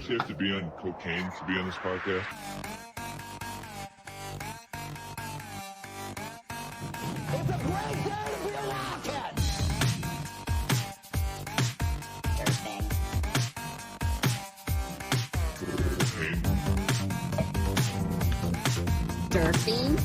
you have to be on cocaine to be on this podcast? It's a great day to be a Wildcat! Surfing.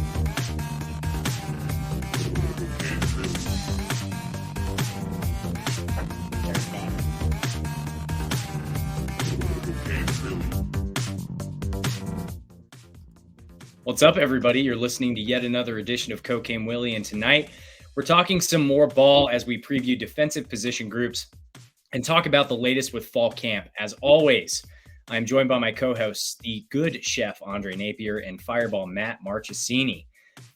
What's up, everybody? You're listening to yet another edition of Cocaine Willie, and tonight we're talking some more ball as we preview defensive position groups and talk about the latest with fall camp. As always, I'm joined by my co-hosts, the good chef Andre Napier and Fireball Matt Marchesini.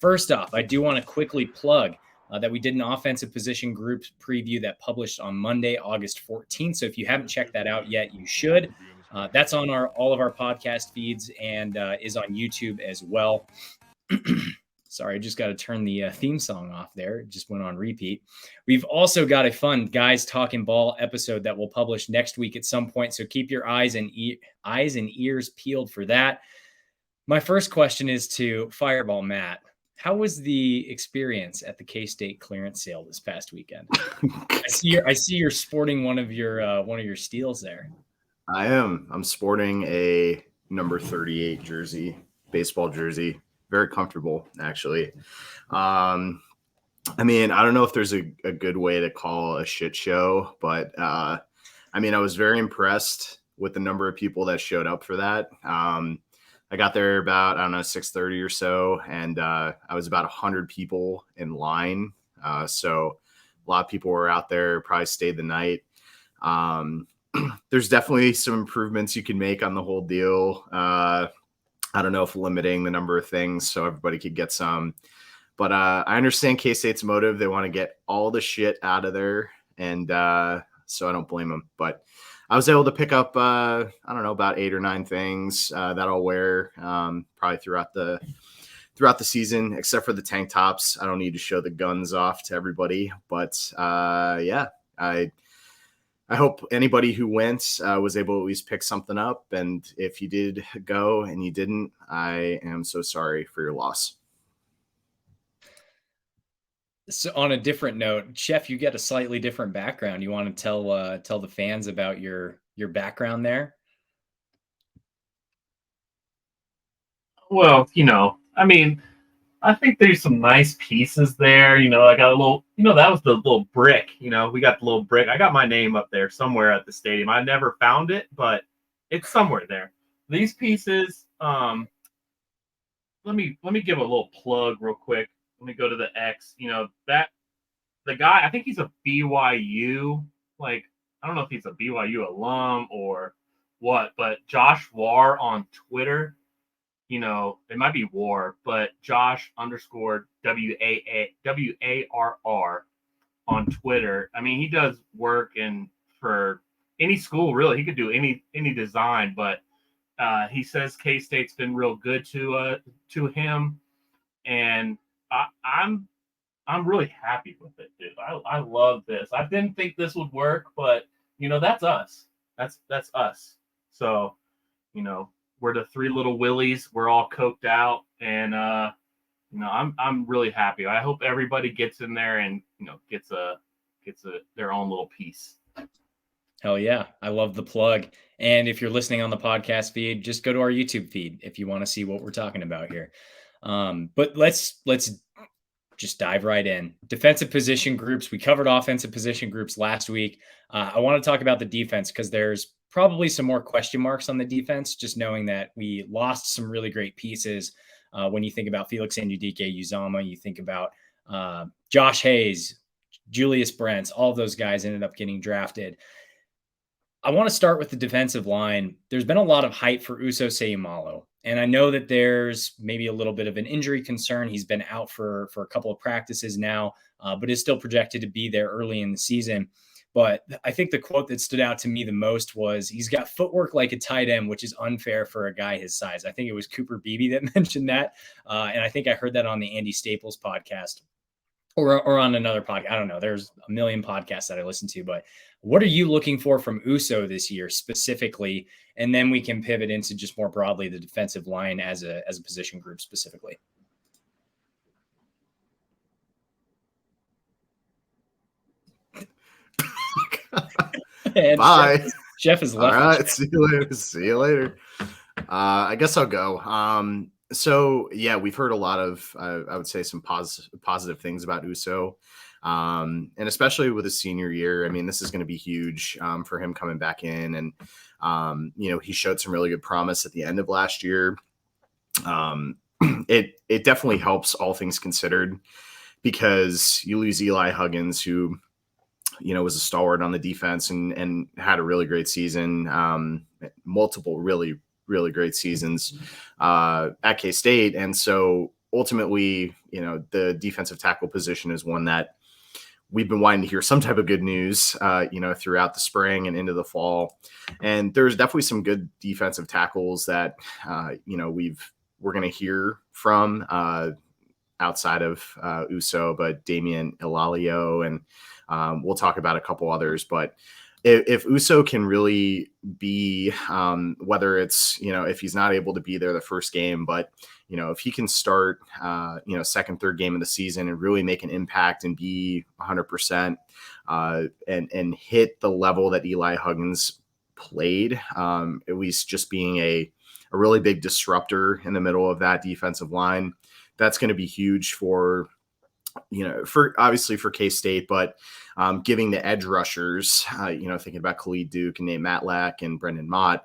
First off, I do want to quickly plug that we did an offensive position groups preview that published on Monday, August 14th. So if you haven't checked that out yet, you should. That's on all of our podcast feeds and is on YouTube as well. Sorry, I just got to turn the theme song off there. It just went on repeat. We've also got a fun Guys Talking Ball episode that we'll publish next week at some point. So keep your eyes and ears peeled for that. My first question is to Fireball Matt. How was the experience at the K-State clearance sale this past weekend? I see you're sporting one of your steals there. I am. I'm sporting a number 38 jersey, baseball jersey. Very comfortable, actually. I mean, I don't know if there's a good way to call a shit show, but I was very impressed with the number of people that showed up for that. I got there about, 6:30 or so, and I was about 100 people in line. So a lot of people were out there, probably stayed the night. There's definitely some improvements you can make on the whole deal. I don't know if limiting the number of things so everybody could get some. But I understand K-State's motive. They want to get all the shit out of there, and so I don't blame them. But I was able to pick up, about 8 or 9 things that I'll wear probably throughout the season, except for the tank tops. I don't need to show the guns off to everybody. But, I hope anybody who went was able to at least pick something up. And if you did go and you didn't, I am so sorry for your loss. So on a different note, Chef, you get a slightly different background. You want to tell the fans about your background there? Well, I think there's some nice pieces there. I got a little, that was the little brick. We got the little brick. I got my name up there somewhere at the stadium. I never found it, but it's somewhere there. These pieces, let me give a little plug real quick. Let me go to the X. That the guy, I think he's a BYU. I don't know if he's a BYU alum or what, but Josh War on Twitter. It might be War, but Josh _ WARR on Twitter. I mean, he does work for any school, really. He could do any design, but he says K-State's been real good to him, and I'm really happy with it, dude. I love this. I didn't think this would work, but that's us. That's us. So, we're the 3 little Willies. We're all coked out, and I'm really happy. I hope everybody gets in there and gets their own little piece. Hell yeah, I love the plug. And if you're listening on the podcast feed, just go to our YouTube feed if you want to see what we're talking about here. But let's just dive right in. Defensive position groups. We covered offensive position groups last week. I want to talk about the defense because there's probably some more question marks on the defense, just knowing that we lost some really great pieces. When you think about Felix Anudike-Uzomah, you think about Josh Hayes, Julius Brents, all of those guys ended up getting drafted. I want to start with the defensive line. There's been a lot of hype for Uso Seumalo, and I know that there's maybe a little bit of an injury concern. He's been out for a couple of practices now, but is still projected to be there early in the season. But I think the quote that stood out to me the most was, he's got footwork like a tight end, which is unfair for a guy his size. I think it was Cooper Beebe that mentioned that. And I think I heard that on the Andy Staples podcast or on another podcast. I don't know. There's a million podcasts that I listen to, but What are you looking for from Uso this year specifically? And then we can pivot into just more broadly the defensive line as a position group specifically. Bye. Jeff is left. All right. See you later. See you later. I guess I'll go. So yeah, we've heard a lot of, I would say, some positive things about Uso. And especially with his senior year, I mean, this is going to be huge for him coming back in. And, he showed some really good promise at the end of last year. It definitely helps, all things considered, because you lose Eli Huggins, who, was a stalwart on the defense and had a really great season, multiple really, really great seasons at K-State. And so ultimately, the defensive tackle position is one that we've been wanting to hear some type of good news, throughout the spring and into the fall. And there's definitely some good defensive tackles that, we're going to hear from outside of Uso, but Damian Ilalio, and we'll talk about a couple others. But if Uso can really be, whether it's, if he's not able to be there the first game, but, if he can start, second, third game of the season and really make an impact and be 100% and hit the level that Eli Huggins played, at least just being a really big disruptor in the middle of that defensive line, that's going to be huge for obviously for K-State, but giving the edge rushers, thinking about Khalid Duke and Nate Matlack and Brendan Mott,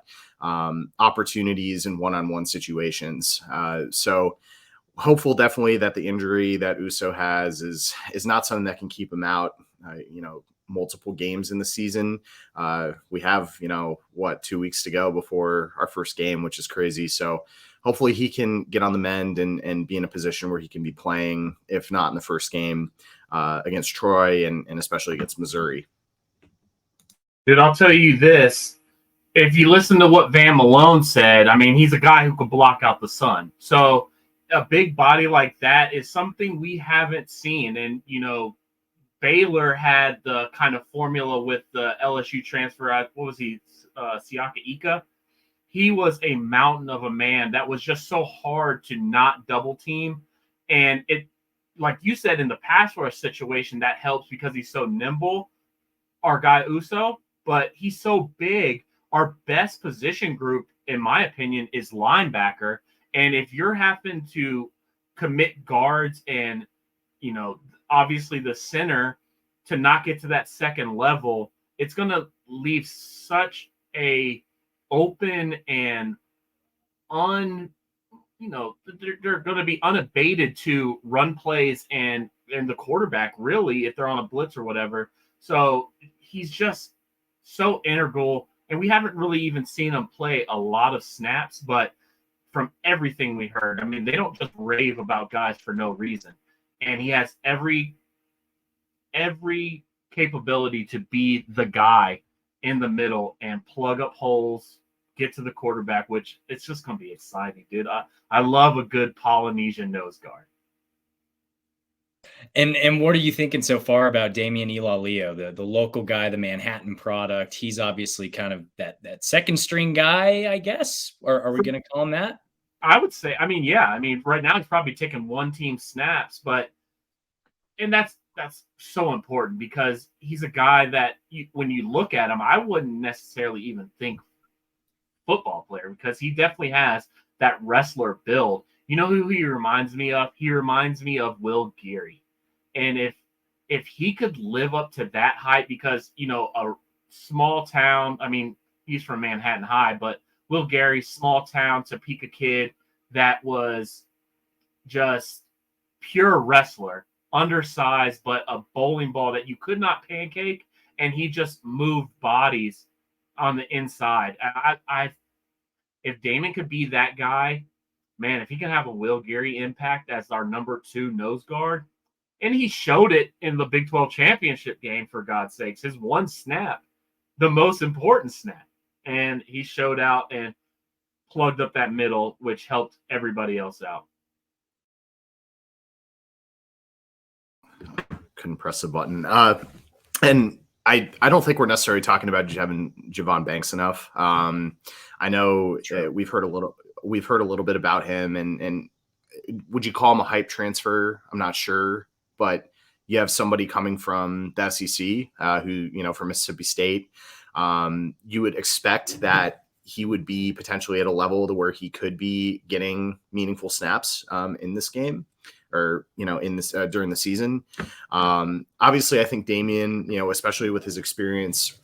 opportunities in one-on-one situations. So hopeful definitely that the injury that Uso has is not something that can keep him out, multiple games in the season. We have, 2 weeks to go before our first game, which is crazy. So hopefully he can get on the mend and be in a position where he can be playing, if not in the first game against Troy and especially against Missouri. Dude, I'll tell you this. If you listen to what Van Malone said, I mean, he's a guy who could block out the sun. So a big body like that is something we haven't seen. And, Baylor had the kind of formula with the LSU transfer. What was he? Siaka Ika. He was a mountain of a man that was just so hard to not double team. And it, like you said, in the pass rush situation, that helps because he's so nimble, our guy Uso, but he's so big. Our best position group, in my opinion, is linebacker. And if you're having to commit guards and, obviously the center to not get to that second level, it's going to leave such a open and they're going to be unabated to run plays and the quarterback, really, if they're on a blitz or whatever. So he's just so integral, and we haven't really even seen him play a lot of snaps, but from everything we heard, I mean, they don't just rave about guys for no reason. And he has every capability to be the guy in the middle and plug up holes, get to the quarterback, which it's just going to be exciting, dude. I love a good Polynesian nose guard. And what are you thinking so far about Damian Ilalio, the local guy, the Manhattan product? He's obviously kind of that second string guy, I guess. Or are we going to call him that? I would say, right now he's probably taking one team snaps, and that's so important because he's a guy that when you look at him, I wouldn't necessarily even think football player because he definitely has that wrestler build. You know who he reminds me of? He reminds me of Will Geary. And if he could live up to that height, because, a small town, I mean, he's from Manhattan High, but Will Geary, small town Topeka kid that was just pure wrestler, undersized, but a bowling ball that you could not pancake, and he just moved bodies on the inside. If Damon could be that guy, man, if he can have a Will Geary impact as our number 2 nose guard, and he showed it in the Big 12 championship game, for God's sakes, his one snap, the most important snap, and he showed out and plugged up that middle, which helped everybody else out. Couldn't press a button. And I don't think we're necessarily talking about having Javon Banks enough. I know we've heard a little bit about him, and would you call him a hype transfer? I'm not sure, but you have somebody coming from the SEC who, from Mississippi State. You would expect that he would be potentially at a level to where he could be getting meaningful snaps in this game or, in this during the season. Obviously, I think Damian, especially with his experience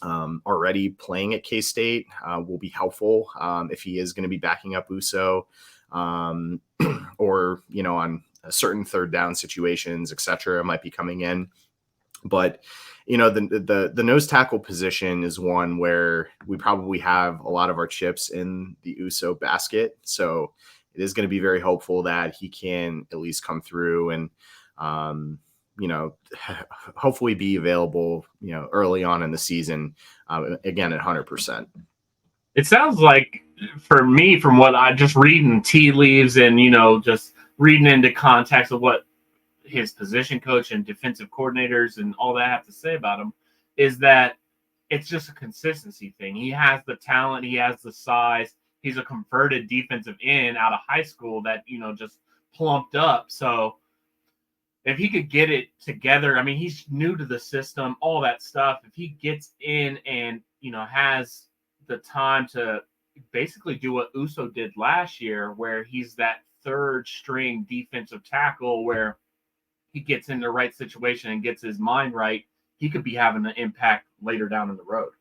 already playing at K-State will be helpful if he is going to be backing up Uso or, on certain third down situations, etc., might be coming in. But, the nose tackle position is one where we probably have a lot of our chips in the Uso basket. So it is going to be very hopeful that he can at least come through and, hopefully be available, early on in the season, again, at 100%. It sounds like, for me, from what I just reading tea leaves and, just reading into context of what his position coach and defensive coordinators and all that have to say about him, is that it's just a consistency thing. He has the talent. He has the size. He's a converted defensive end out of high school that, just plumped up. So if he could get it together, I mean, he's new to the system, all that stuff. If he gets in and, has the time to basically do what Uso did last year, where he's that third string defensive tackle, where he gets in the right situation and gets his mind right, he could be having an impact later down in the road.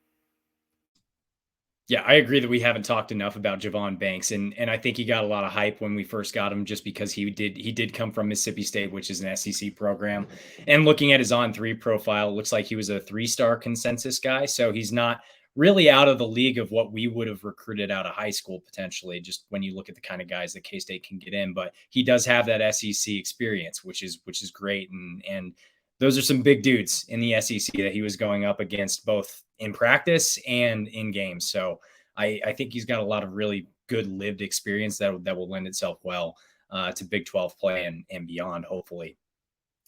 Yeah, I agree that we haven't talked enough about Javon Banks, and I think he got a lot of hype when we first got him, just because he did come from Mississippi State, which is an SEC program. And looking at his On3 profile, it looks like he was a 3-star consensus guy, so he's not really out of the league of what we would have recruited out of high school potentially, just when you look at the kind of guys that K-State can get in. But he does have that SEC experience, which is great, and those are some big dudes in the SEC that he was going up against both in practice and in games. So I think he's got a lot of really good lived experience that will lend itself well to Big 12 play and beyond, hopefully.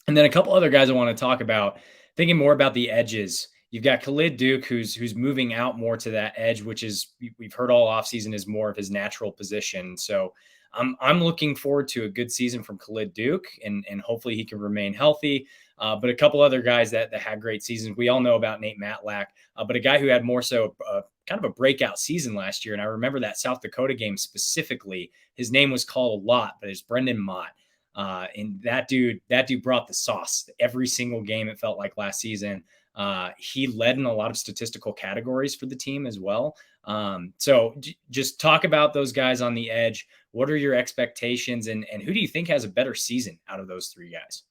And then a couple other guys I want to talk about, thinking more about the edges. You've got Khalid Duke, who's moving out more to that edge, which is, we've heard all offseason, is more of his natural position. So I'm looking forward to a good season from Khalid Duke, and hopefully he can remain healthy. But a couple other guys that had great seasons. We all know about Nate Matlack, but a guy who had more so kind of a breakout season last year. And I remember that South Dakota game specifically. His name was called a lot, but it's Brendan Mott. And that dude brought the sauce every single game, it felt like, last season. He led in a lot of statistical categories for the team as well. So just talk about those guys on the edge. What are your expectations, and who do you think has a better season out of those three guys?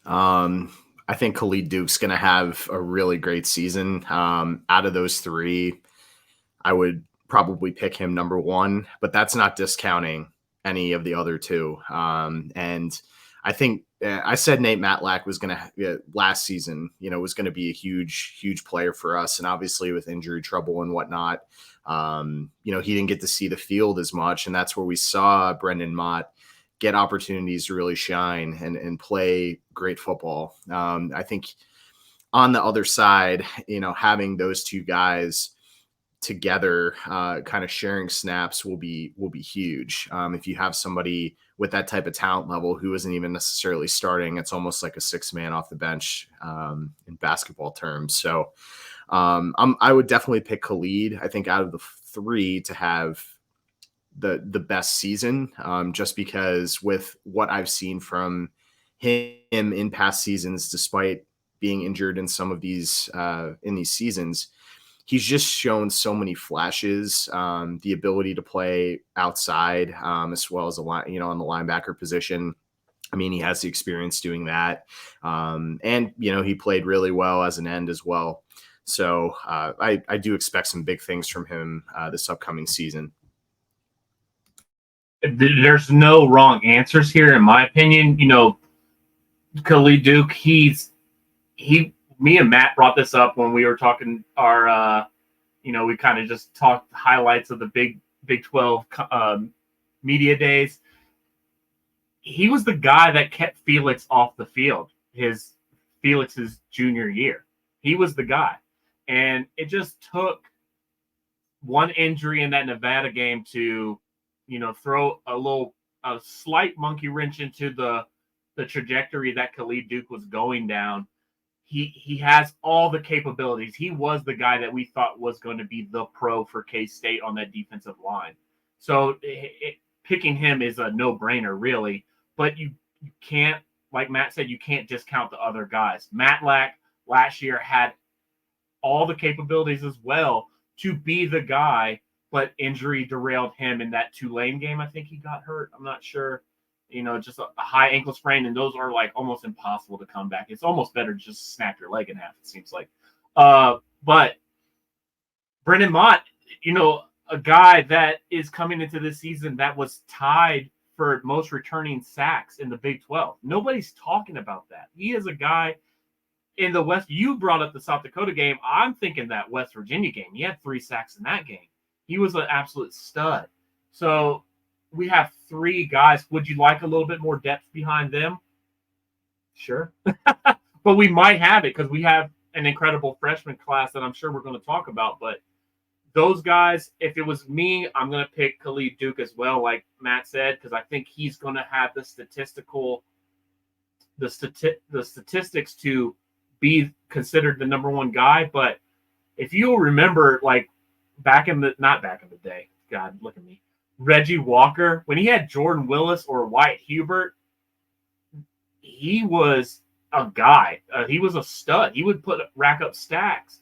I think Khalid Duke's going to have a really great season. Out of those three, I would probably pick him number one, but that's not discounting any of the other two. And I think I said Nate Matlack was going to last season, was going to be a huge player for us. And obviously with injury trouble and whatnot, he didn't get to see the field as much. And that's where we saw Brendan Mott get opportunities to really shine and play great football. I think on the other side, having those two guys together, kind of sharing snaps will be huge. If you have somebody with that type of talent level who isn't even necessarily starting, it's almost like a 6-man off the bench in basketball terms. So I would definitely pick Khalid. I think out of the three to have the best season, just because with what I've seen from him in past seasons, despite being injured in some of these in these seasons, he's just shown so many flashes, the ability to play outside, as well as on the linebacker position. I mean, he has the experience doing that. And he played really well as an end as well. So I do expect some big things from him this upcoming season. There's no wrong answers here, in my opinion. Khalid Duke, me and Matt brought this up when we were talking our, we kind of just talked highlights of the Big 12 media days. He was the guy that kept Felix off the field. His Felix's junior year. He was the guy. And it just took one injury in that Nevada game to, throw a slight monkey wrench into the trajectory that Khalid Duke was going down. He has all the capabilities. He was the guy that we thought was going to be the pro for K-State on that defensive line. So picking him is a no-brainer, really. But you can't, like Matt said, you can't discount the other guys. Matlack last year had all the capabilities as well to be the guy, but injury derailed him in that Tulane game. I think he got hurt. I'm not sure. Just a high ankle sprain, and those are like almost impossible to come back. It's almost better to just snap your leg in half, it seems like. But Brendan Mott, a guy that is coming into this season that was tied for most returning sacks in the Big 12. Nobody's talking about that. He is a guy in the West. You brought up the South Dakota game. I'm thinking that West Virginia game. He had 3 sacks in that game. He was an absolute stud. So we have 3 guys. Would you like a little bit more depth behind them? Sure. But we might have it because we have an incredible freshman class that I'm sure we're going to talk about. But those guys, if it was me, I'm going to pick Khalid Duke as well, like Matt said, because I think he's going to have the statistics to be considered the number 1 guy. But if you'll remember, like not back in the day, God, look at me, Reggie Walker, when he had Jordan Willis or Wyatt Hubert, he was a guy. He was a stud. He would rack up sacks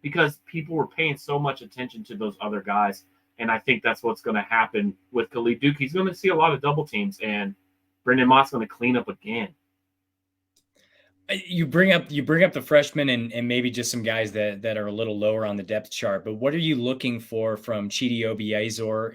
because people were paying so much attention to those other guys. And I think that's what's going to happen with Khalid Duke. He's going to see a lot of double teams, and Brendan Mott's going to clean up again. You bring up the freshmen and maybe just some guys that are a little lower on the depth chart, but what are you looking for from Chidi Obiizor?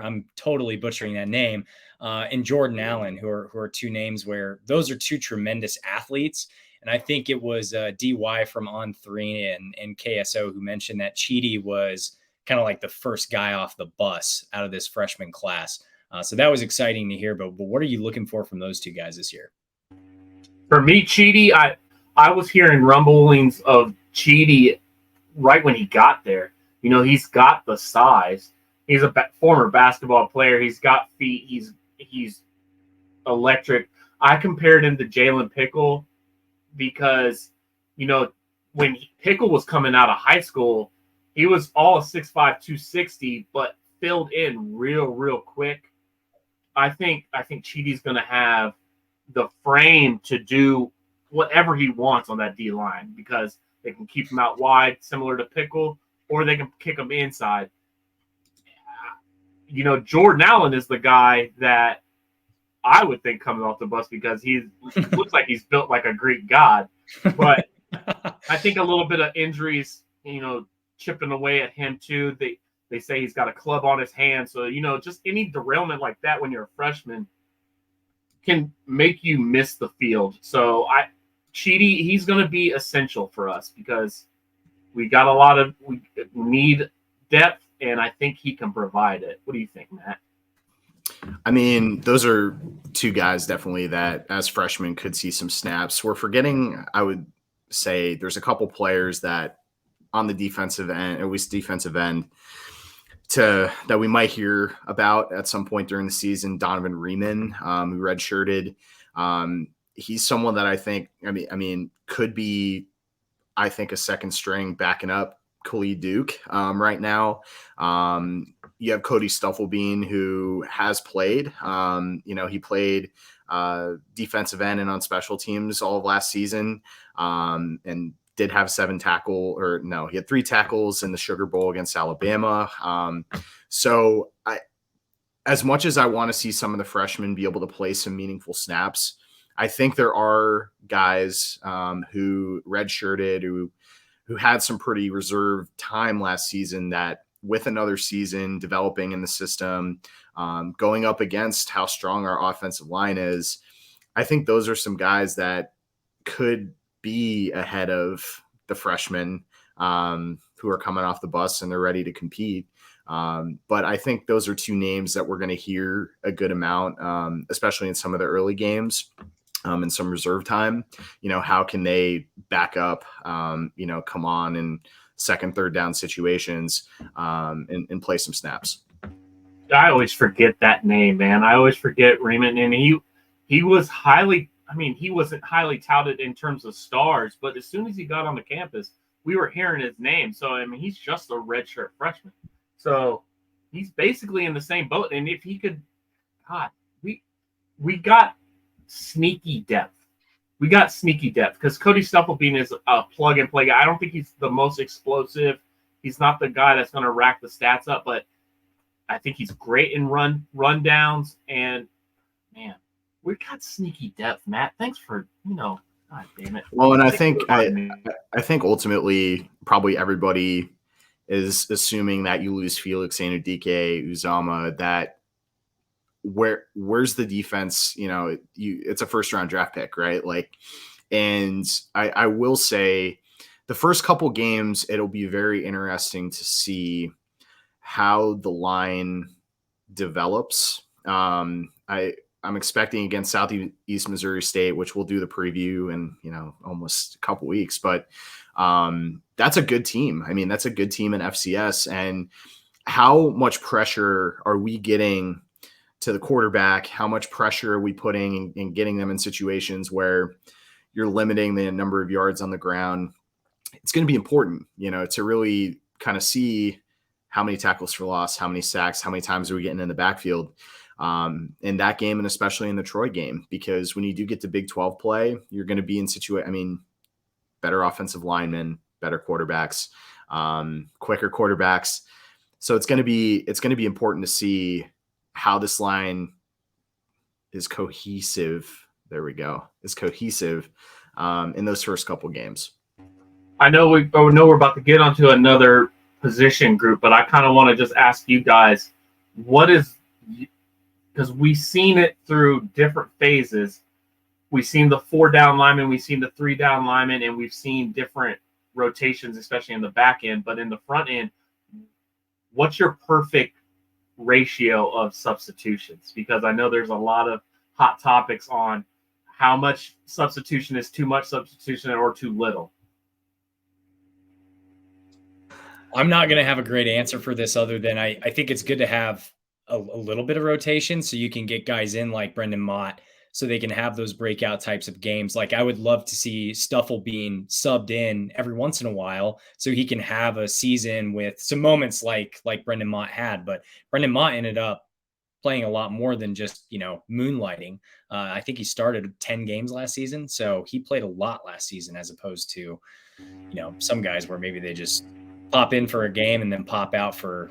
I'm totally butchering that name, and Jordan Allen, who are 2 names where those are 2 tremendous athletes. And I think it was DY from On3 and KSO who mentioned that Chidi was kind of like the first guy off the bus out of this freshman class. So that was exciting to hear. But what are you looking for from those 2 guys this year? For me, Chidi, I was hearing rumblings of Chidi right when he got there. He's got the size. He's a former basketball player. He's got feet. He's electric. I compared him to Jalen Pickle because, when Pickle was coming out of high school, he was all 6'5", 260, but filled in real quick. I think Chidi's going to have the frame to do whatever he wants on that D line because they can keep him out wide, similar to Pickle, or they can kick him inside. Jordan Allen is the guy that I would think coming off the bus because he looks like he's built like a Greek god. But I think a little bit of injuries, chipping away at him too. They say he's got a club on his hand. So, just any derailment like that when you're a freshman can make you miss the field. So Chidi, he's going to be essential for us because we need depth, and I think he can provide it. What do you think, Matt? I mean, those are 2 guys definitely that as freshmen could see some snaps. We're forgetting, I would say, there's a couple players that on the defensive end, at least defensive end, that we might hear about at some point during the season. Donovan Riemann, who redshirted. He's someone that I think, could be, I think, a second string backing up Khalid Duke right now. You have Cody Stufflebean, who has played. He played defensive end and on special teams all of last season, and did have he had 3 tackles in the Sugar Bowl against Alabama. So as much as I want to see some of the freshmen be able to play some meaningful snaps, I think there are guys who redshirted, who had some pretty reserved time last season that with another season developing in the system, going up against how strong our offensive line is, I think those are some guys that could be ahead of the freshmen who are coming off the bus and they're ready to compete. But I think those are 2 names that we're going to hear a good amount, especially in some of the early games. and some reserve time, how can they back up, come on in second, third down situations, and play some snaps. I always forget that name, man. I always forget Raymond, and he was highly. I mean, he wasn't highly touted in terms of stars, but as soon as he got on the campus, we were hearing his name. So I mean, he's just a redshirt freshman. So he's basically in the same boat. And if he could, God, we got sneaky depth. We got sneaky depth because Cody Stufflebean is a plug and play guy. I don't think he's the most explosive. He's not the guy that's going to rack the stats up, but I think he's great in rundowns. And man, we got sneaky depth, Matt. Thanks for, God damn it. Well, and I think ultimately probably everybody is assuming that you lose Felix Anudike, Uzama, that where's the defense? It's a first round draft pick, right? And I will say the first couple games, it'll be very interesting to see how the line develops. I'm expecting against Southeast Missouri State, which we'll do the preview in, almost a couple weeks, but that's a good team. I mean, that's a good team in FCS. And how much pressure are we getting to the quarterback? How much pressure are we putting in getting them in situations where you're limiting the number of yards on the ground? It's going to be important, to really kind of see how many tackles for loss, how many sacks, how many times are we getting in the backfield in that game, and especially in the Troy game, because when you do get to Big 12 play, you're going to be in better offensive linemen, better quarterbacks, quicker quarterbacks. So it's going to be important to see how this line is cohesive. There we go. Is cohesive in those first couple games. I know we're about to get onto another position group, but I kind of want to just ask you guys, because we've seen it through different phases. We've seen the 4 down linemen, we've seen the 3 down linemen, and we've seen different rotations, especially in the back end. But in the front end, what's your perfect ratio of substitutions? Because I know there's a lot of hot topics on how much substitution is too much substitution or too little. I'm not going to have a great answer for this other than I think it's good to have a little bit of rotation so you can get guys in like Brendan Mott so they can have those breakout types of games. Like I would love to see Stuffle being subbed in every once in a while so he can have a season with some moments like Brendan Mott had. But Brendan Mott ended up playing a lot more than just, moonlighting. I think he started 10 games last season. So he played a lot last season as opposed to, some guys where maybe they just pop in for a game and then pop out or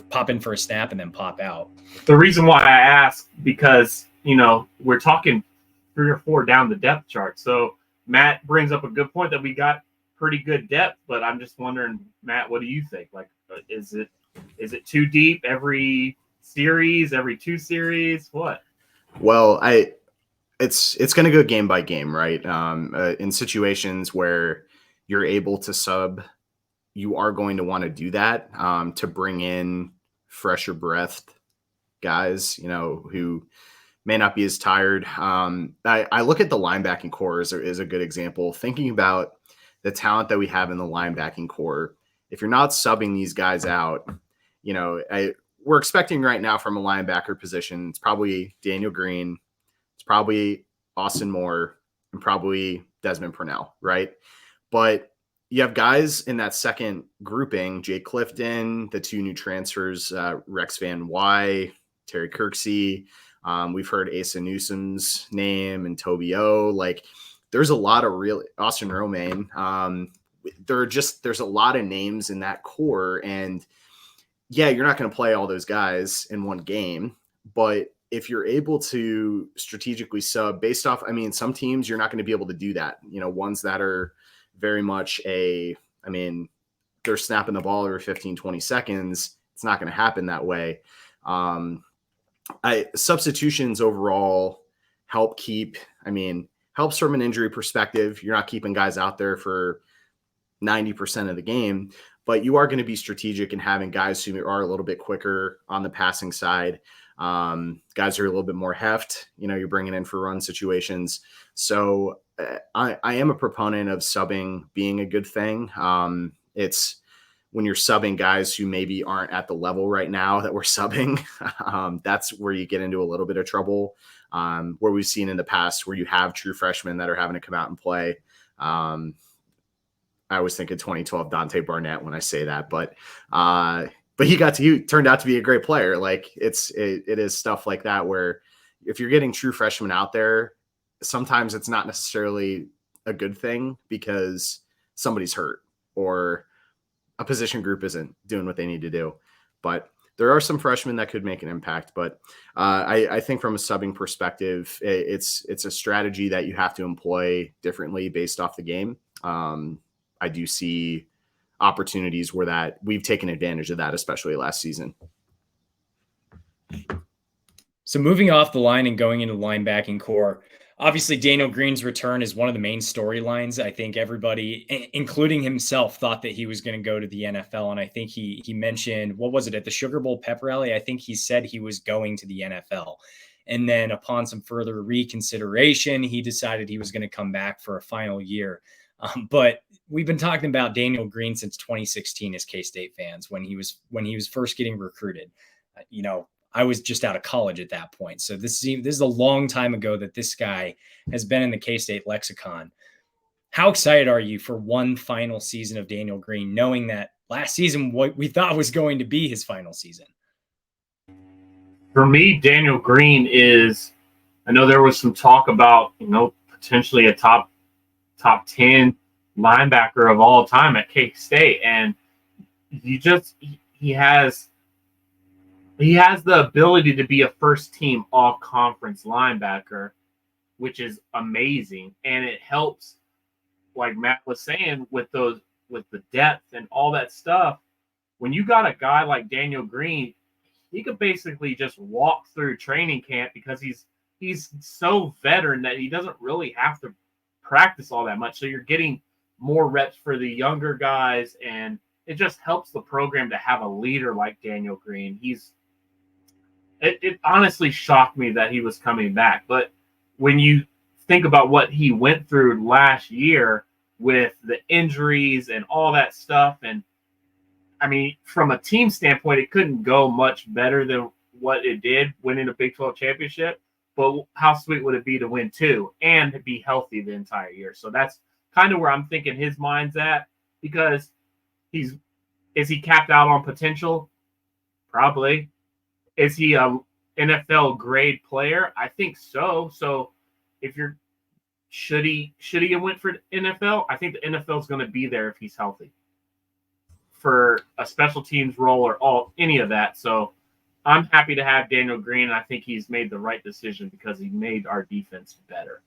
pop in for a snap and then pop out. The reason why I ask, because, we're talking 3 or 4 down the depth chart. So Matt brings up a good point that we got pretty good depth, but I'm just wondering, Matt, what do you think? Like, is it too deep every series, every 2 series? What? Well, it's going to go game by game, right? In situations where you're able to sub, you are going to want to do that to bring in fresher breathed guys, who may not be as tired. I look at the linebacking core is a good example. Thinking about the talent that we have in the linebacking core, if you're not subbing these guys out, we're expecting right now from a linebacker position, it's probably Daniel Green, it's probably Austin Moore, and probably Desmond Purnell, right? But you have guys in that second grouping, Jay Clifton, the 2 new transfers, Rex Van Wy, Terry Kirksey. We've heard Asa Newsom's name and Toby O. Like, there's a lot of real Austin Romaine. There's a lot of names in that core. And yeah, you're not going to play all those guys in one game, but if you're able to strategically sub based off, some teams you're not going to be able to do that. Ones that are very much they're snapping the ball every 15, 20 seconds. It's not going to happen that way. Substitutions overall helps from an injury perspective. You're not keeping guys out there for 90% of the game, but you are going to be strategic in having guys who are a little bit quicker on the passing side. Guys are a little bit more heft, you're bringing in for run situations. So I am a proponent of subbing being a good thing. It's when you're subbing guys who maybe aren't at the level right now that we're subbing, that's where you get into a little bit of trouble, where we've seen in the past where you have true freshmen that are having to come out and play. I always think of 2012 Dante Barnett when I say that, but he turned out to be a great player. Like it is stuff like that where if you're getting true freshmen out there, sometimes it's not necessarily a good thing because somebody's hurt or a position group isn't doing what they need to do. But there are some freshmen that could make an impact. But I think from a subbing perspective, it's a strategy that you have to employ differently based off the game. I do see opportunities where that we've taken advantage of that, especially last season. So moving off the line and going into the linebacking core, obviously Daniel Green's return is one of the main storylines. I think everybody, including himself, thought that he was going to go to the NFL. And I think he mentioned, what was it, at the Sugar Bowl pep rally? I think he said he was going to the NFL. And then upon some further reconsideration, he decided he was going to come back for a final year. But we've been talking about Daniel Green since 2016 as K-State fans, when he was first getting recruited. I was just out of college at that point. So this is a long time ago that this guy has been in the K-State lexicon. How excited are you for one final season of Daniel Green, knowing that last season, what we thought was going to be his final season? For me, Daniel Green is, I know there was some talk about, potentially a top 10 linebacker of all time at K-State. And he has the ability to be a first team all conference linebacker, which is amazing. And it helps, like Matt was saying, with the depth and all that stuff. When you got a guy like Daniel Green, he could basically just walk through training camp because he's so veteran that he doesn't really have to practice all that much. So you're getting more reps for the younger guys, and it just helps the program to have a leader like Daniel Green. It honestly shocked me that he was coming back. But when you think about what he went through last year with the injuries and all that stuff, and I mean, from a team standpoint, it couldn't go much better than what it did winning a Big 12 championship. But how sweet would it be to win two and to be healthy the entire year? So that's kind of where I'm thinking his mind's at, because is he capped out on potential? Probably. Is he a NFL grade player? I think so. So if should he have went for NFL? I think the NFL is going to be there if he's healthy for a special teams role or any of that. So I'm happy to have Daniel Green, and I think he's made the right decision because he made our defense better.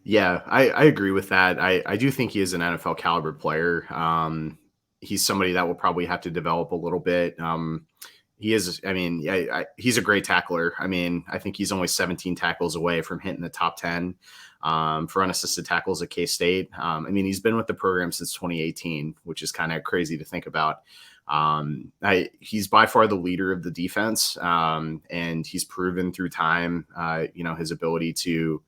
Yeah, I agree with that. I do think he is an NFL caliber player. He's somebody that will probably have to develop a little bit. He's a great tackler. I mean, I think he's only 17 tackles away from hitting the top 10 for unassisted tackles at K-State. He's been with the program since 2018, which is kind of crazy to think about. He's by far the leader of the defense, and he's proven through time, his ability to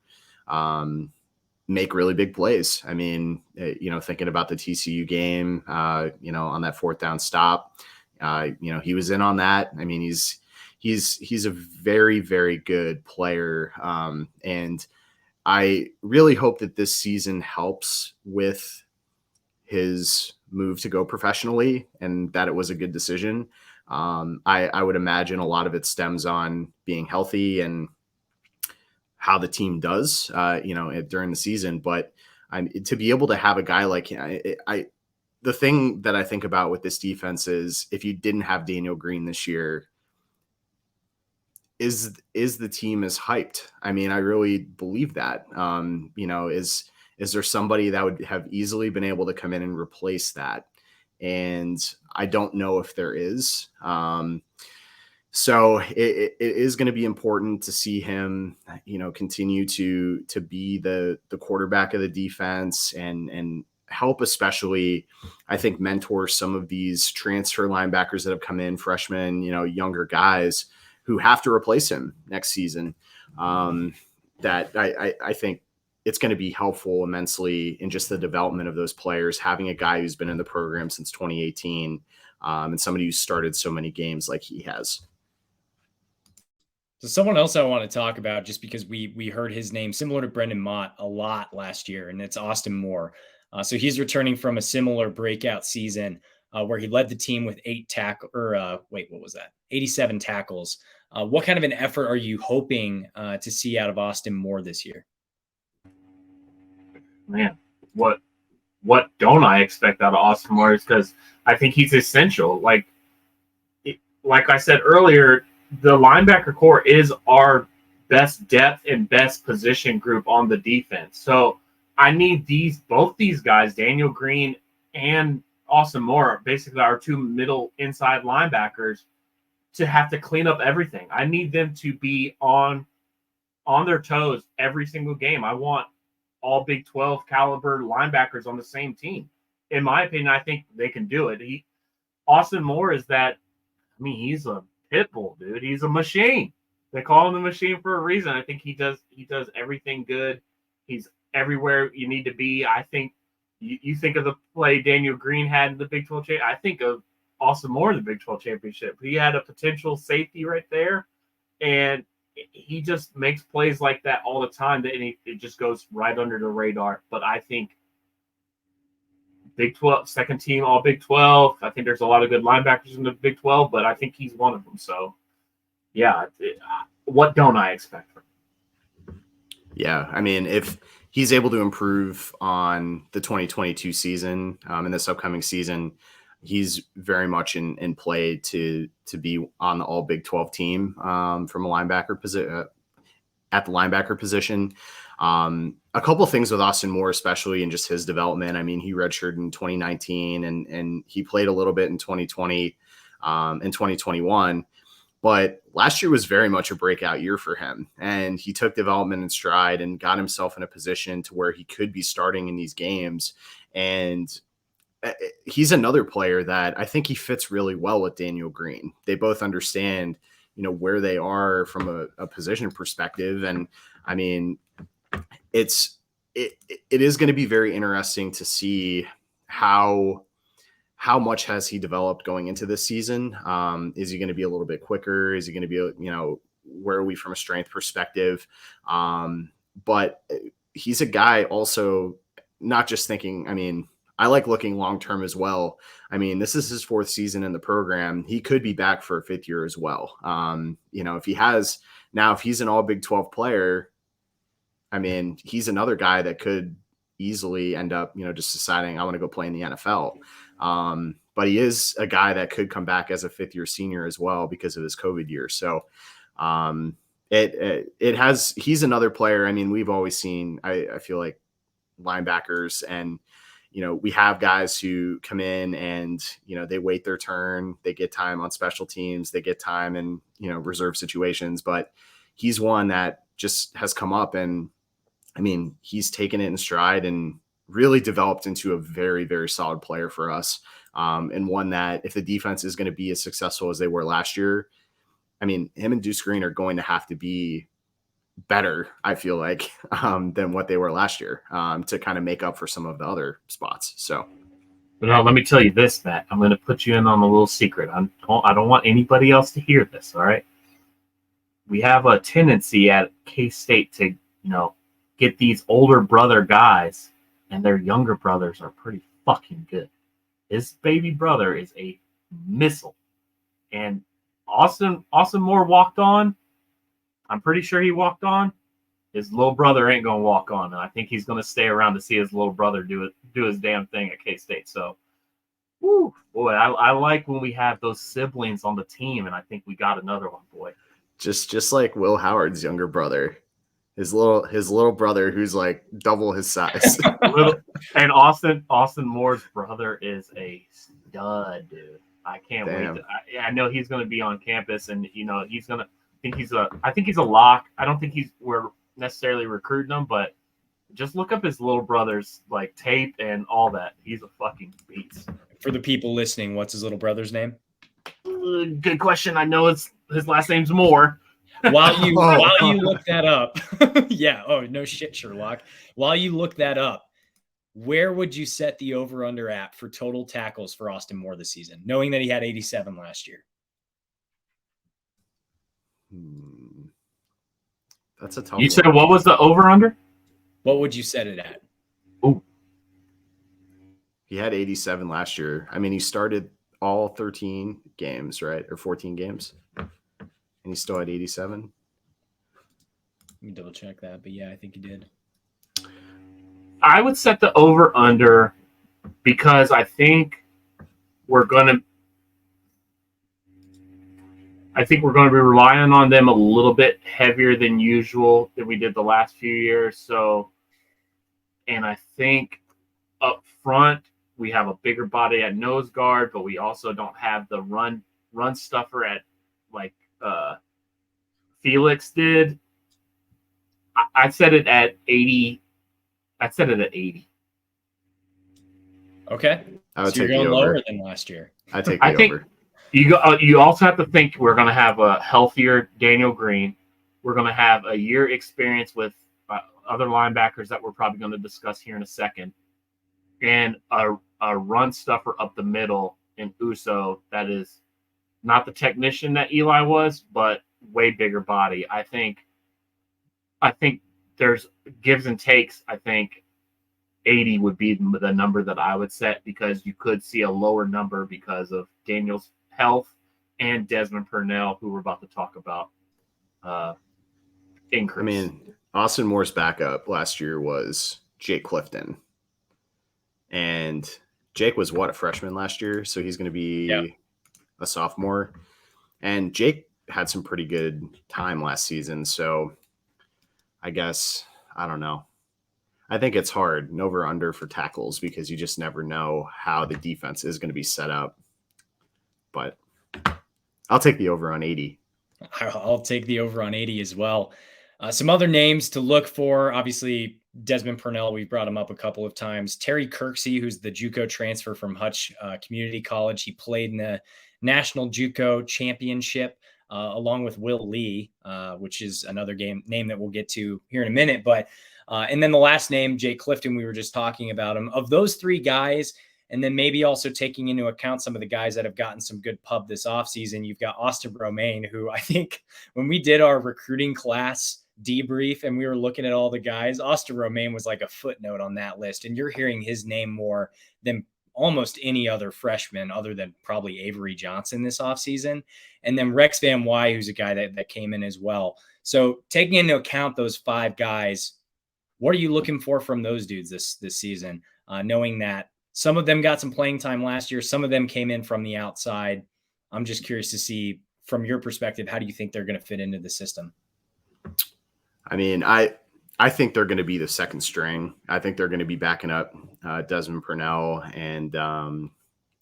make really big plays. I mean, thinking about the TCU game, on that fourth down stop, he was in on that. I mean, he's a very, very good player. And I really hope that this season helps with his move to go professionally and that it was a good decision. I would imagine a lot of it stems on being healthy and how the team does, during the season. But to be able to have a guy like him, the thing that I think about with this defense is if you didn't have Daniel Green this year, is the team as hyped? I mean, I really believe that. Is there somebody that would have easily been able to come in and replace that? And I don't know if there is. So it is going to be important to see him, continue to be the quarterback of the defense and help, especially, I think, mentor some of these transfer linebackers that have come in, freshmen, younger guys, who have to replace him next season. That I think it's going to be helpful immensely in just the development of those players, having a guy who's been in the program since 2018 and somebody who started so many games like he has. So someone else I want to talk about, just because we heard his name similar to Brendan Mott a lot last year, and it's Austin Moore. So he's returning from a similar breakout season where he led the team with 87 tackles. What kind of an effort are you hoping to see out of Austin Moore this year? Man, what don't I expect out of Austin Moore? Because I think he's essential. Like I said earlier, the linebacker core is our best depth and best position group on the defense. So I need both these guys, Daniel Green and Austin Moore, basically our two middle inside linebackers, to have to clean up everything. I need them to be on their toes every single game. I want all Big 12 caliber linebackers on the same team. In my opinion, I think they can do it. Austin Moore is that. I mean, he's a pit bull, dude. He's a machine. They call him the machine for a reason. I think he does everything good. He's everywhere you need to be. I think you think of the play Daniel Green had in the Big 12 championship. I think of Austin Moore in the Big 12 championship. He had a potential safety right there, and he just makes plays like that all the time, and it just goes right under the radar. But I think Big 12, second team, all Big 12. I think there's a lot of good linebackers in the Big 12, but I think he's one of them. So, yeah, what don't I expect from him? Yeah, I mean, if he's able to improve on the 2022 season in this upcoming season, he's very much in play to be on the all Big 12 team from a linebacker position at the linebacker position. A couple of things with Austin Moore, especially in just his development. I mean, he redshirted in 2019 and he played a little bit in 2020 and 2021. But last year was very much a breakout year for him. And he took development in stride and got himself in a position to where he could be starting in these games. And he's another player that I think he fits really well with Daniel Green. They both understand, where they are from a position perspective. And I mean, it is going to be very interesting to see how much has he developed going into this season. Is he going to be a little bit quicker? Is he going to be, where are we from a strength perspective? But he's a guy also not just thinking, I mean, I like looking long-term as well. I mean, this is his fourth season in the program. He could be back for a fifth year as well. If he's an all Big 12 player, I mean, he's another guy that could easily end up, just deciding I want to go play in the NFL. But he is a guy that could come back as a fifth year senior as well because of his COVID year. So he's another player. I mean, we've always seen, I feel like linebackers and, we have guys who come in and, they wait their turn, they get time on special teams, they get time in, reserve situations, but he's one that just has come up and, I mean, he's taken it in stride and really developed into a very, very solid player for us. And one that if the defense is going to be as successful as they were last year, I mean, him and Deuce Green are going to have to be better, I feel like, than what they were last year to kind of make up for some of the other spots. So, but now let me tell you this, Matt. I'm going to put you in on a little secret. I don't want anybody else to hear this. All right. We have a tendency at K-State to, get these older brother guys, and their younger brothers are pretty fucking good. His baby brother is a missile, and Austin Moore walked on. I'm pretty sure he walked on. His little brother ain't gonna walk on, and I think he's gonna stay around to see his little brother do his damn thing at K-State. So, boy, I like when we have those siblings on the team, and I think we got another one, boy. Just like Will Howard's younger brother, his little brother who's like double his size. And Austin Moore's brother is a stud, dude. I can't wait. I know he's gonna be on campus, and he's gonna. I think he's a lock. I don't think we're necessarily recruiting him, but just look up his little brother's like tape and all that. He's a fucking beast. For the people listening, what's his little brother's name? Good question. I know his last name's Moore. While you look that up, yeah. Oh, no shit, Sherlock. While you look that up, where would you set the over/under at for total tackles for Austin Moore this season, knowing that he had 87 last year? That's a tough You one. said what was the over/under? What would you set it at? Oh, He had 87 last year. I mean, he started all 13 games, right? Or 14 games. And he still had 87. Let me double check that. But yeah, I think he did. I would set the over/under because I think we're going to be relying on them a little bit heavier than usual than we did the last few years. So, and I think up front we have a bigger body at nose guard, but we also don't have the run stuffer at like Felix did. I'd set it at 80. I'd set it at 80. Okay. I would So you're take the going over. lower than last year. I take the I think over. you also have to think we're going to have a healthier Daniel Green. We're going to have a year experience with other linebackers that we're probably going to discuss here in a second, and a run stuffer up the middle in Uso that is not the technician that Eli was, but way bigger body. I think there's gives and takes. I think 80 would be the number that I would set, because you could see a lower number because of Daniel's health and Desmond Purnell, who we're about to talk about, increase. I mean, Austin Moore's backup last year was Jake Clifton. And Jake was a freshman last year, so he's going to be a sophomore. And Jake had some pretty good time last season, so I guess, I don't know. I think it's hard, an over/under for tackles, because you just never know how the defense is going to be set up. But I'll take the over on 80. I'll take the over on 80 as well. Some other names to look for, obviously, Desmond Purnell, we've brought him up a couple of times. Terry Kirksey, who's the JUCO transfer from Hutch Community College. He played in the National JUCO Championship along with Will Lee, which is another name that we'll get to here in a minute. But and then the last name, Jake Clifton, we were just talking about him. Of those three guys, and then maybe also taking into account some of the guys that have gotten some good pub this offseason, you've got Austin Romaine, who I think when we did our recruiting class debrief and we were looking at all the guys, Austin Romaine was like a footnote on that list. And you're hearing his name more than almost any other freshman other than probably Avery Johnson this offseason. And then Rex Van Wy, who's a guy that came in as well. So taking into account those five guys, what are you looking for from those dudes this season? Knowing that some of them got some playing time last year, some of them came in from the outside. I'm just curious to see, from your perspective, how do you think they're going to fit into the system? I mean, I think they're going to be the second string. I think they're going to be backing up Desmond Purnell and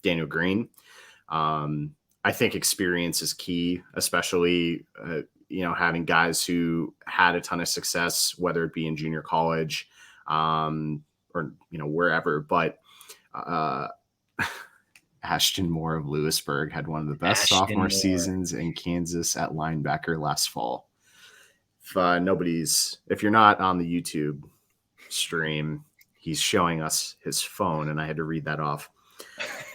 Daniel Green. I think experience is key, especially having guys who had a ton of success, whether it be in junior college or wherever. But Ashton Moore of Lewisburg had one of the best sophomore seasons in Kansas at linebacker last fall. If you're not on the YouTube stream, he's showing us his phone, and I had to read that off.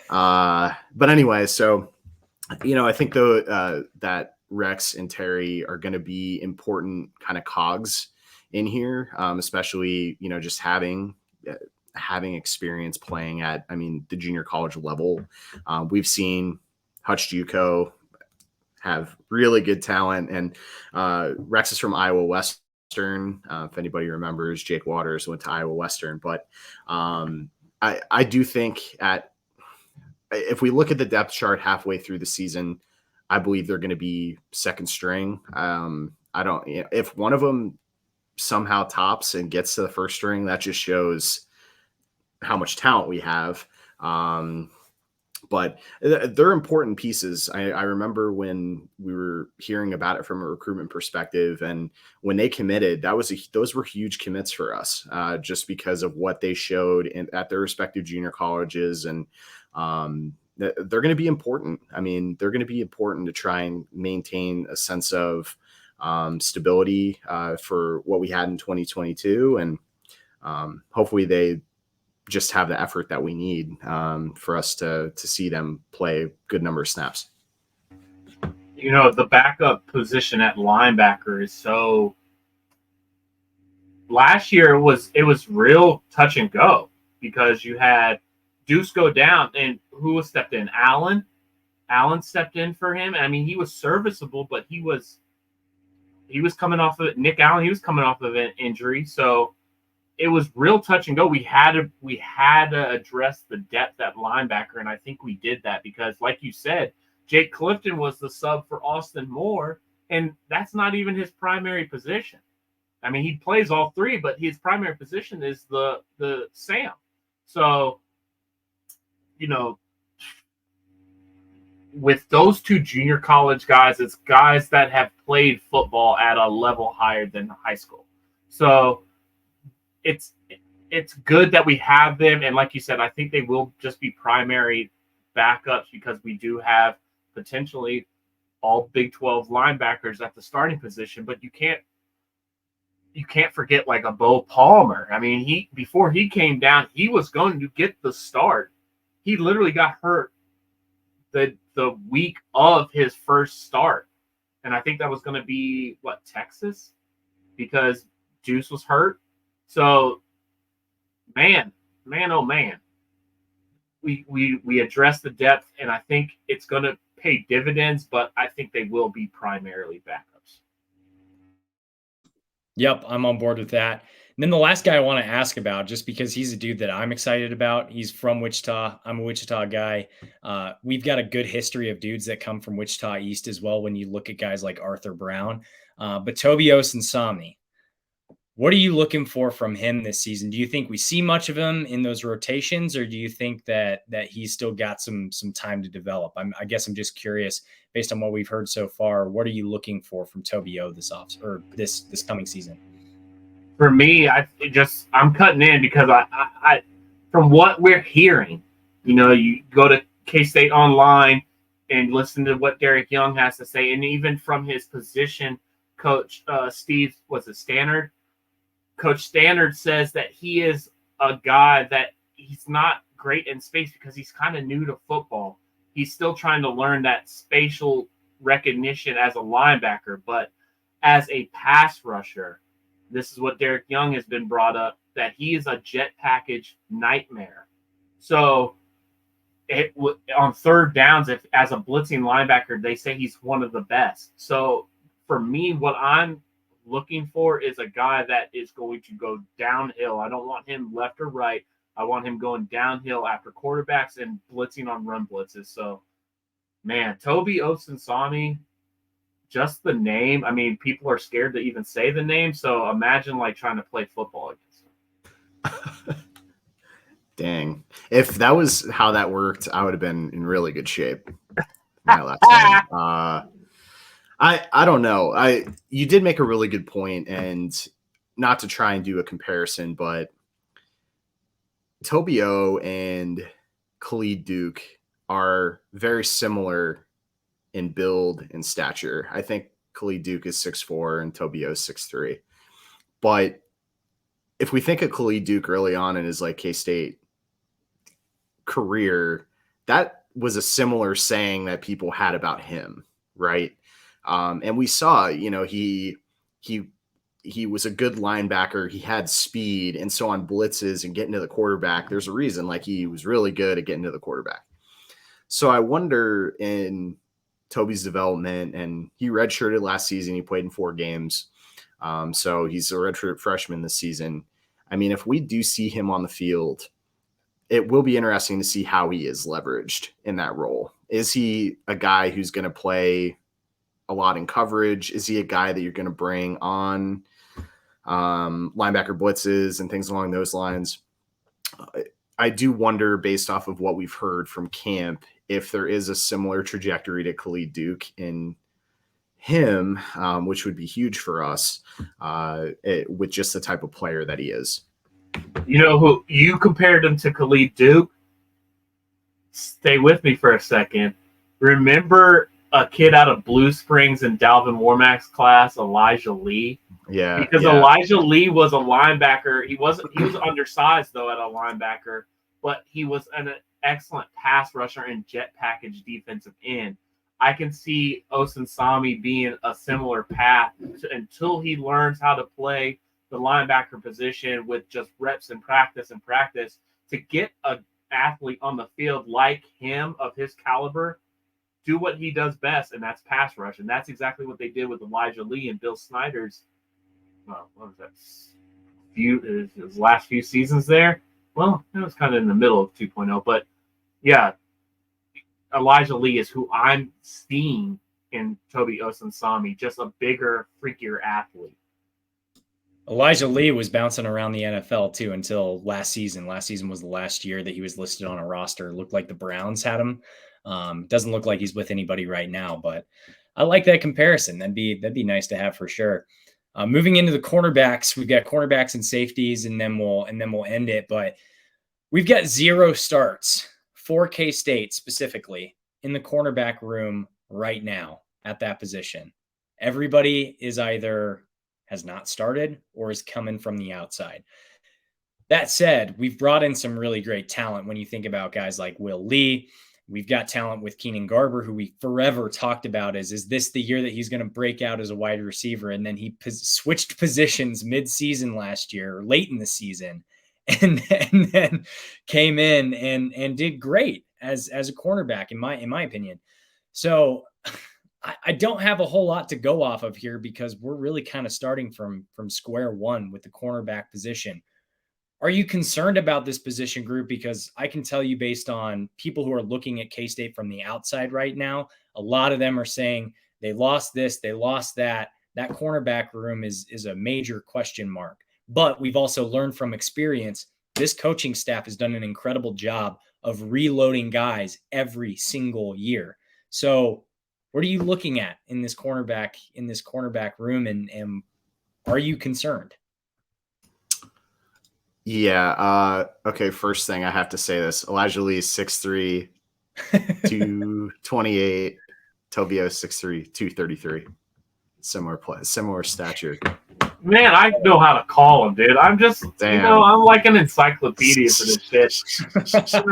But anyway, so I think though that Rex and Terry are going to be important kind of cogs in here, especially just having experience playing at the junior college level. We've seen Hutch JUCO have really good talent, and Rex is from Iowa Western. If anybody remembers, Jake Waters went to Iowa Western. But I do think if we look at the depth chart halfway through the season, I believe they're going to be second string. If one of them somehow tops and gets to the first string, that just shows how much talent we have. But they're important pieces. I remember when we were hearing about it from a recruitment perspective, and when they committed, those were huge commits for us, just because of what they showed at their respective junior colleges, and they're going to be important. I mean, they're going to be important to try and maintain a sense of stability for what we had in 2022. And hopefully they just have the effort that we need for us to see them play a good number of snaps. You know, the backup position at linebacker is so. Last year it was real touch and go because you had Deuce go down, and who stepped in? Allen. Allen stepped in for him. I mean, he was serviceable, but he was coming off of it. Nick Allen. He was coming off of an injury, so it was real touch and go. We had to address the depth at linebacker, and I think we did that because, like you said, Jake Clifton was the sub for Austin Moore, and that's not even his primary position. I mean, he plays all three, but his primary position is the Sam. So, you know, with those two junior college guys, it's guys that have played football at a level higher than high school. So it's good that we have them. And like you said, I think they will just be primary backups because we do have potentially all Big 12 linebackers at the starting position, but you can't forget like a Bo Palmer. I mean, before he came down, he was going to get the start. He literally got hurt the week of his first start. And I think that was going to be Texas, because Deuce was hurt. So man, oh man. We address the depth, and I think it's going to pay dividends, but I think they will be primarily backups. Yep, I'm on board with that. And then the last guy I want to ask about, just because he's a dude that I'm excited about. He's from Wichita. I'm a Wichita guy. We've got a good history of dudes that come from Wichita East as well when you look at guys like Arthur Brown. But Toby Osunsami, what are you looking for from him this season? Do you think we see much of him in those rotations, or do you think that he's still got some time to develop? I guess I'm just curious, based on what we've heard so far, what are you looking for from Toby O this coming season? For me, I'm cutting in because I from what we're hearing, you know, you go to K-State Online and listen to what Derek Young has to say, and even from his position coach, Steve, Stannard? Coach Stannard says that he is a guy that he's not great in space because he's kind of new to football. He's still trying to learn that spatial recognition as a linebacker, but as a pass rusher, this is what Derek Young has been brought up, that he is a jet package nightmare. So on third downs, if as a blitzing linebacker, they say he's one of the best. So for me, what I'm looking for is a guy that is going to go downhill. I don't want him left or right. I want him going downhill after quarterbacks and blitzing on run blitzes. So, man, Toby Osunsami, just the name. I mean, people are scared to even say the name. So imagine like trying to play football against him. Dang. If that was how that worked, I would have been in really good shape. My last time. I don't know. You did make a really good point, and not to try and do a comparison, but Toby O and Khalid Duke are very similar in build and stature. I think Khalid Duke is 6'4" and Toby O is 6'3". But if we think of Khalid Duke early on in his like K-State career, that was a similar saying that people had about him, right? And we saw, you know, he was a good linebacker. He had speed. And so on blitzes and getting to the quarterback, there's a reason, like, he was really good at getting to the quarterback. So I wonder in Toby's development, and he redshirted last season. He played in 4 games. So he's a redshirt freshman this season. I mean, if we do see him on the field, it will be interesting to see how he is leveraged in that role. Is he a guy who's going to play a lot in coverage? Is he a guy that you're going to bring on linebacker blitzes and things along those lines? I do wonder, based off of what we've heard from camp, if there is a similar trajectory to Khalid Duke in him, which would be huge for us with just the type of player that he is. You know who you compared him to? Khalid Duke. stay with me for a second. Remember a kid out of Blue Springs in Dalvin Warmack's class, Elijah Lee? Yeah. Because Elijah Lee was a linebacker. He was undersized though at a linebacker, but he was an excellent pass rusher and jet package defensive end. I can see Osunsami being a similar path until he learns how to play the linebacker position with just reps and practice to get an athlete on the field like him of his caliber, do what he does best, and that's pass rush. And that's exactly what they did with Elijah Lee and Bill Snyder's, what was that, his last few seasons there. Well, it was kind of in the middle of 2.0, but yeah, Elijah Lee is who I'm seeing in Toby Osunsami, just a bigger, freakier athlete. Elijah Lee was bouncing around the NFL too until last season. Last season was the last year that he was listed on a roster. It looked like the Browns had him. Doesn't look like he's with anybody right now, but I like that comparison. That'd be nice to have for sure. Moving into the cornerbacks, we've got cornerbacks and safeties, and then we'll end it. But we've got 0 starts for K-State specifically in the cornerback room right now at that position. Everybody is either has not started or is coming from the outside. That said, we've brought in some really great talent when you think about guys like Will Lee. We've got talent with Keenan Garber, who we forever talked about is this the year that he's going to break out as a wide receiver? And then he switched positions mid-season last year, or late in the season, and then came in and did great as a cornerback, in my opinion. So I don't have a whole lot to go off of here because we're really kind of starting from square one with the cornerback position. Are you concerned about this position group? Because I can tell you, based on people who are looking at K-State from the outside right now, a lot of them are saying they lost this, they lost that. That cornerback room is a major question mark. But we've also learned from experience, this coaching staff has done an incredible job of reloading guys every single year. So what are you looking at in this cornerback room, and are you concerned? Yeah. Okay. First thing I have to say this: Elijah Lee is 6'3", 228. Tobio 6'3", 233. Similar stature. Man, I know how to call him, dude. I'm just, Damn. I'm like an encyclopedia for this shit.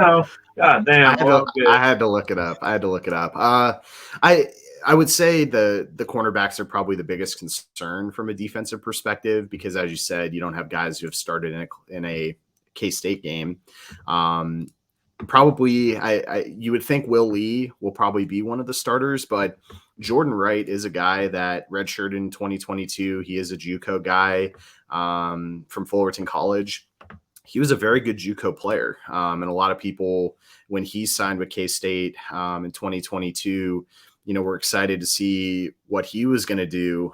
God damn. I had to look it up. I would say the cornerbacks are probably the biggest concern from a defensive perspective because, as you said, you don't have guys who have started in a K-State game. Probably, you would think Will Lee will probably be one of the starters, but Jordan Wright is a guy that redshirted in 2022. He is a JUCO guy from Fullerton College. He was a very good JUCO player, and a lot of people, when he signed with K-State in 2022, we're excited to see what he was going to do.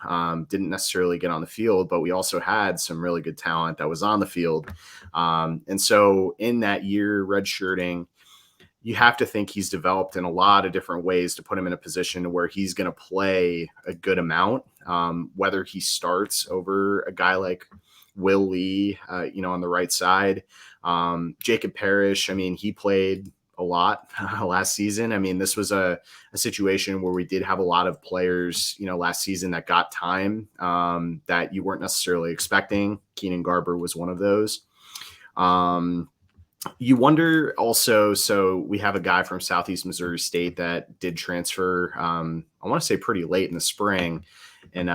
Didn't necessarily get on the field, but we also had some really good talent that was on the field. And so in that year redshirting, you have to think he's developed in a lot of different ways to put him in a position where he's going to play a good amount, whether he starts over a guy like Will Lee, on the right side. Jacob Parrish, he played a lot last season. This was a situation where we did have a lot of players, last season that got time that you weren't necessarily expecting. Keenan Garber was one of those. You wonder also, so we have a guy from Southeast Missouri State that did transfer, I want to say pretty late in the spring, and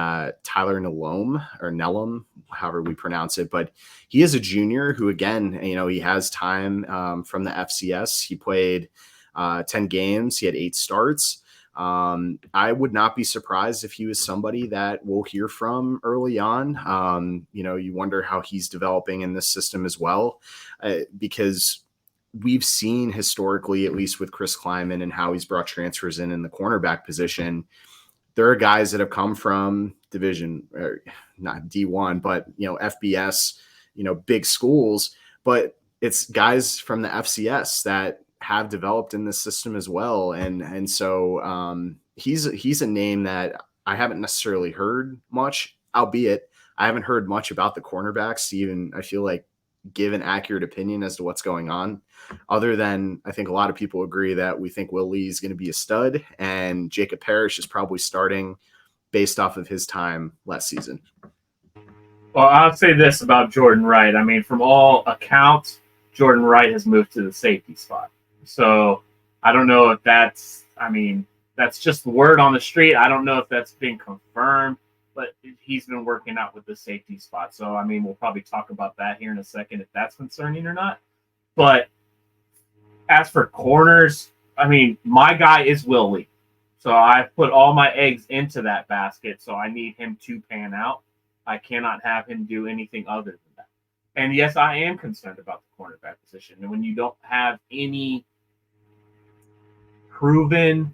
Tyler Nellum, however we pronounce it, but he is a junior who, again, he has time from the FCS. He played 10 games. He had 8 starts. I would not be surprised if he was somebody that we'll hear from early on. You wonder how he's developing in this system as well, because we've seen historically, at least with Chris Kleiman and how he's brought transfers in the cornerback position, there are guys that have come from division, or not D1, but, FBS, big schools, but it's guys from the FCS that have developed in this system as well. And so he's a name that I haven't necessarily heard much, albeit I haven't heard much about the cornerbacks to even, I feel like, give an accurate opinion as to what's going on, other than I think a lot of people agree that we think Will Lee is going to be a stud, and Jacob Parrish is probably starting based off of his time last season. Well, I'll say this about Jordan Wright. I mean, from all accounts, Jordan Wright has moved to the safety spot. So I don't know if that's just the word on the street. I don't know if that's been confirmed, but he's been working out with the safety spot. So, I mean, we'll probably talk about that here in a second if that's concerning or not. But as for corners, I mean, my guy is Will Lee. So I've put all my eggs into that basket. So I need him to pan out. I cannot have him do anything other than that. And yes, I am concerned about the cornerback position. And when you don't have any proven,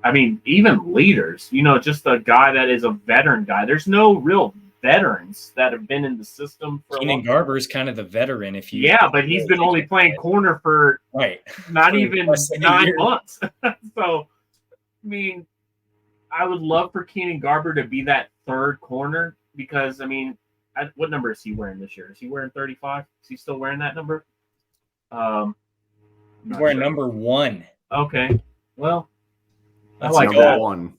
I mean, even leaders, just a guy that is a veteran guy. There's no real veterans that have been in the system for Keenan a long time. Garber is kind of the veteran. But he's been only playing corner for not even 9 months. So, I mean, I would love for Keenan Garber to be that third corner because, I mean, what number is he wearing this year? Is he wearing 35? Is he still wearing that number? He's wearing number 1. Okay. Well, That's I like number that. 1.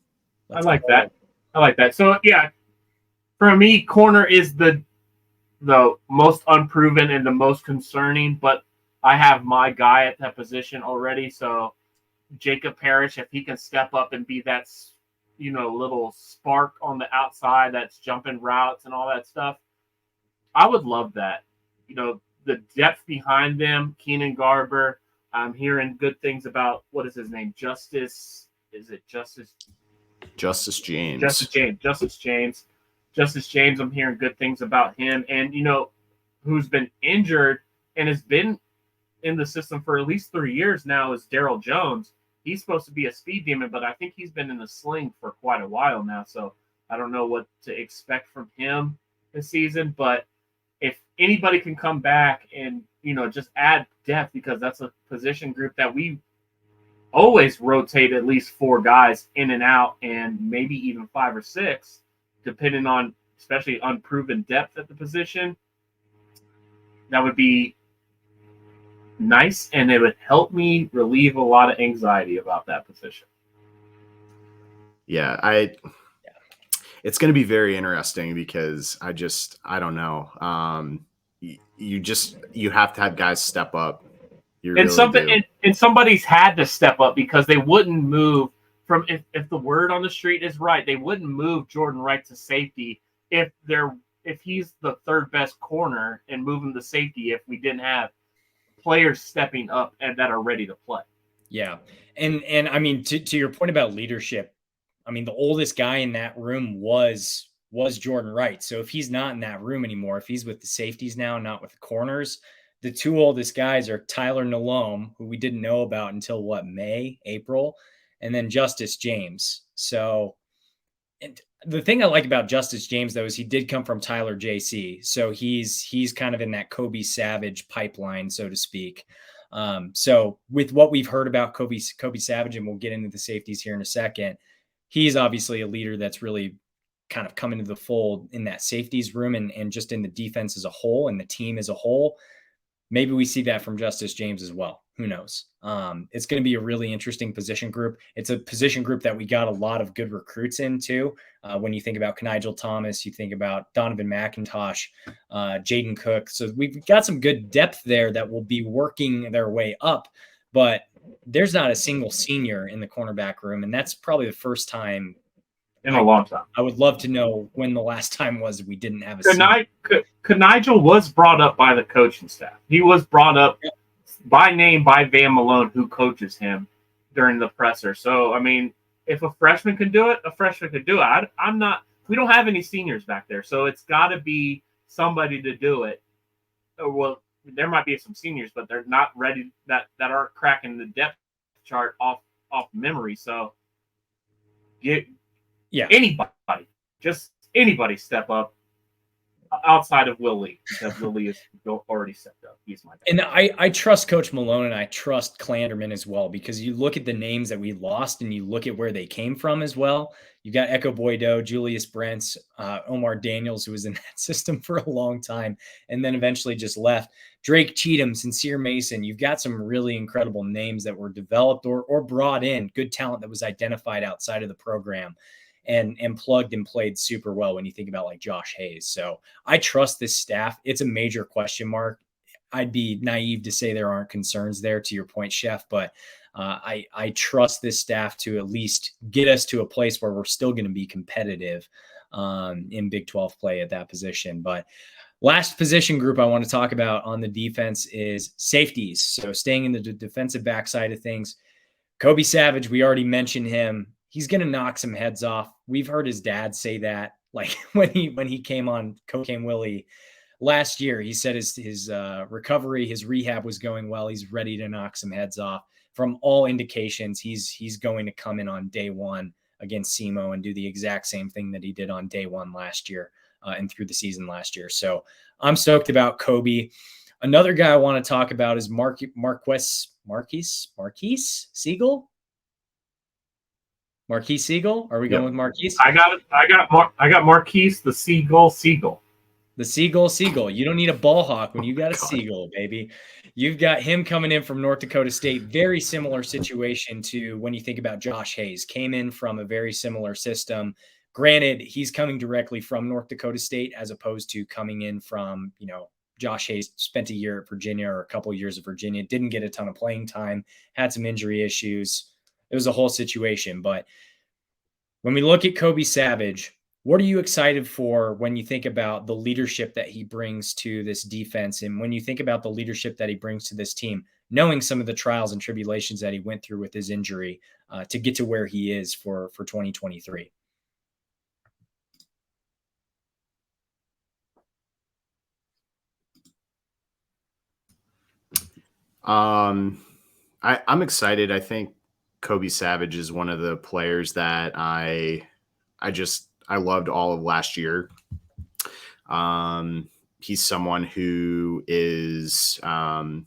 I like that. I like that. So, yeah, for me, corner is the most unproven and the most concerning, but I have my guy at that position already. So, Jacob Parrish, if he can step up and be that little spark on the outside that's jumping routes and all that stuff, I would love that. The depth behind them, Keenan Garber. I'm hearing good things about, what is his name? Justice James. Justice James. I'm hearing good things about him. And, who's been injured and has been in the system for at least 3 years now is Daryl Jones. He's supposed to be a speed demon, but I think he's been in the sling for quite a while now. So I don't know what to expect from him this season. But if anybody can come back and, just add depth, because that's a position group that we always rotate at least 4 guys in and out, and maybe even 5 or 6, depending on especially unproven depth at the position, that would be nice, and it would help me relieve a lot of anxiety about that position. Yeah, it's going to be very interesting because I don't know. You have to have guys step up. And somebody's had to step up because they wouldn't move from, if the word on the street is right, they wouldn't move Jordan Wright to safety if he's the third best corner and move him to safety if we didn't have players stepping up and that are ready to play. Yeah. And I mean, to your point about leadership, I mean, the oldest guy in that room was Jordan Wright. So if he's not in that room anymore, if he's with the safeties now, not with the corners, the 2 oldest guys are Tyler Nalome, who we didn't know about until April, and then Justice James. So, and the thing I like about Justice James, though, is he did come from Tyler JC. So he's kind of in that Kobe Savage pipeline, so to speak. So with what we've heard about Kobe Savage, and we'll get into the safeties here in a second, he's obviously a leader that's really kind of come into the fold in that safeties room and just in the defense as a whole and the team as a whole. Maybe we see that from Justice James as well. Who knows? It's going to be a really interesting position group. It's a position group that we got a lot of good recruits into. When you think about Kenigel Thomas, you think about Donovan McIntosh, Jaden Cook. So we've got some good depth there that will be working their way up, but there's not a single senior in the cornerback room. And that's probably the first time in a long time. I would love to know when the last time was we didn't have a senior. Kenigel was brought up by the coaching staff. He was brought up by name by Van Malone, who coaches him during the presser. So, I mean, if a freshman can do it, a freshman could do it. We don't have any seniors back there, so it's got to be somebody to do it. Well, there might be some seniors, but they're not ready, that aren't cracking the depth chart off memory. So, anybody step up. outside of Will Lee, because Will Lee is already stepped up. He's my guy. And I trust Coach Malone, and I trust Clanderman as well, because you look at the names that we lost and you look at where they came from as well. You got Echo Boydo, Julius Brents, Omar Daniels, who was in that system for a long time and then eventually just left. Drake Cheatham, Sincere Mason. You've got some really incredible names that were developed or brought in, good talent that was identified outside of the program and plugged and played super well when you think about like Josh Hayes. So I trust this staff. It's a major question mark. I'd be naive to say there aren't concerns there, to your point, Chef, but I trust this staff to at least get us to a place where we're still going to be competitive in Big 12 play at that position. But last position group I want to talk about on the defense is safeties. So staying in the defensive backside of things, Kobe Savage, we already mentioned him. He's going to knock some heads off. We've heard his dad say that, like when he came on Cocaine Willie last year. He said his recovery, his rehab was going well. He's ready to knock some heads off. From all indications, he's going to come in on day one against SEMO and do the exact same thing that he did on day one last year and through the season last year. So I'm stoked about Kobe. Another guy I want to talk about is Marquise Siegel. Marquise Siegel? Are we going with Marquise? I got Marquise the Seagull. The Seagull. You don't need a ball hawk when you got a Seagull, baby. You've got him coming in from North Dakota State. Very similar situation to when you think about Josh Hayes. Came in from a very similar system. Granted, he's coming directly from North Dakota State as opposed to coming in from, Josh Hayes spent a year at Virginia or a couple of years at Virginia, didn't get a ton of playing time, had some injury issues. It was a whole situation. But when we look at Kobe Savage, what are you excited for when you think about the leadership that he brings to this defense? And when you think about the leadership that he brings to this team, knowing some of the trials and tribulations that he went through with his injury to get to where he is for 2023? I'm excited. I think Kobe Savage is one of the players that I loved all of last year. He's someone who is, I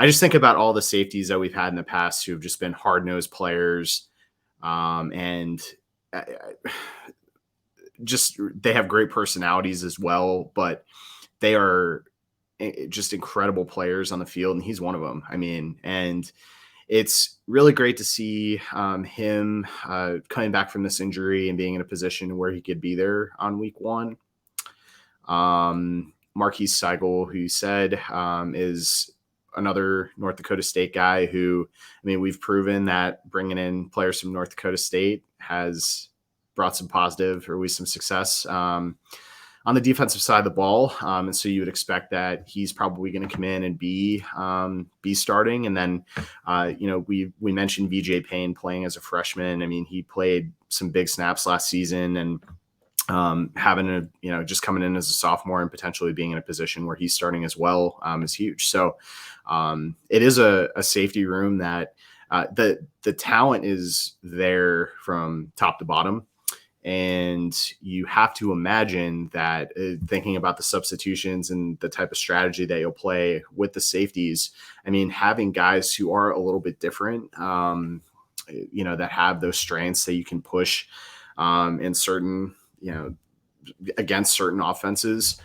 just think about all the safeties that we've had in the past who have just been hard-nosed players. And they have great personalities as well, but they are just incredible players on the field. And he's one of them. And it's really great to see him coming back from this injury and being in a position where he could be there on week one. Marquise Seigel, who you said is another North Dakota State guy who, we've proven that bringing in players from North Dakota State has brought some positive or at least some success on the defensive side of the ball. And so you would expect that he's probably going to come in and be starting. And then, we mentioned VJ Payne playing as a freshman. He played some big snaps last season, and having just coming in as a sophomore and potentially being in a position where he's starting as well is huge. So it is a safety room that the talent is there from top to bottom. And you have to imagine that thinking about the substitutions and the type of strategy that you'll play with the safeties, having guys who are a little bit different, that have those strengths that you can push in certain, against certain offenses,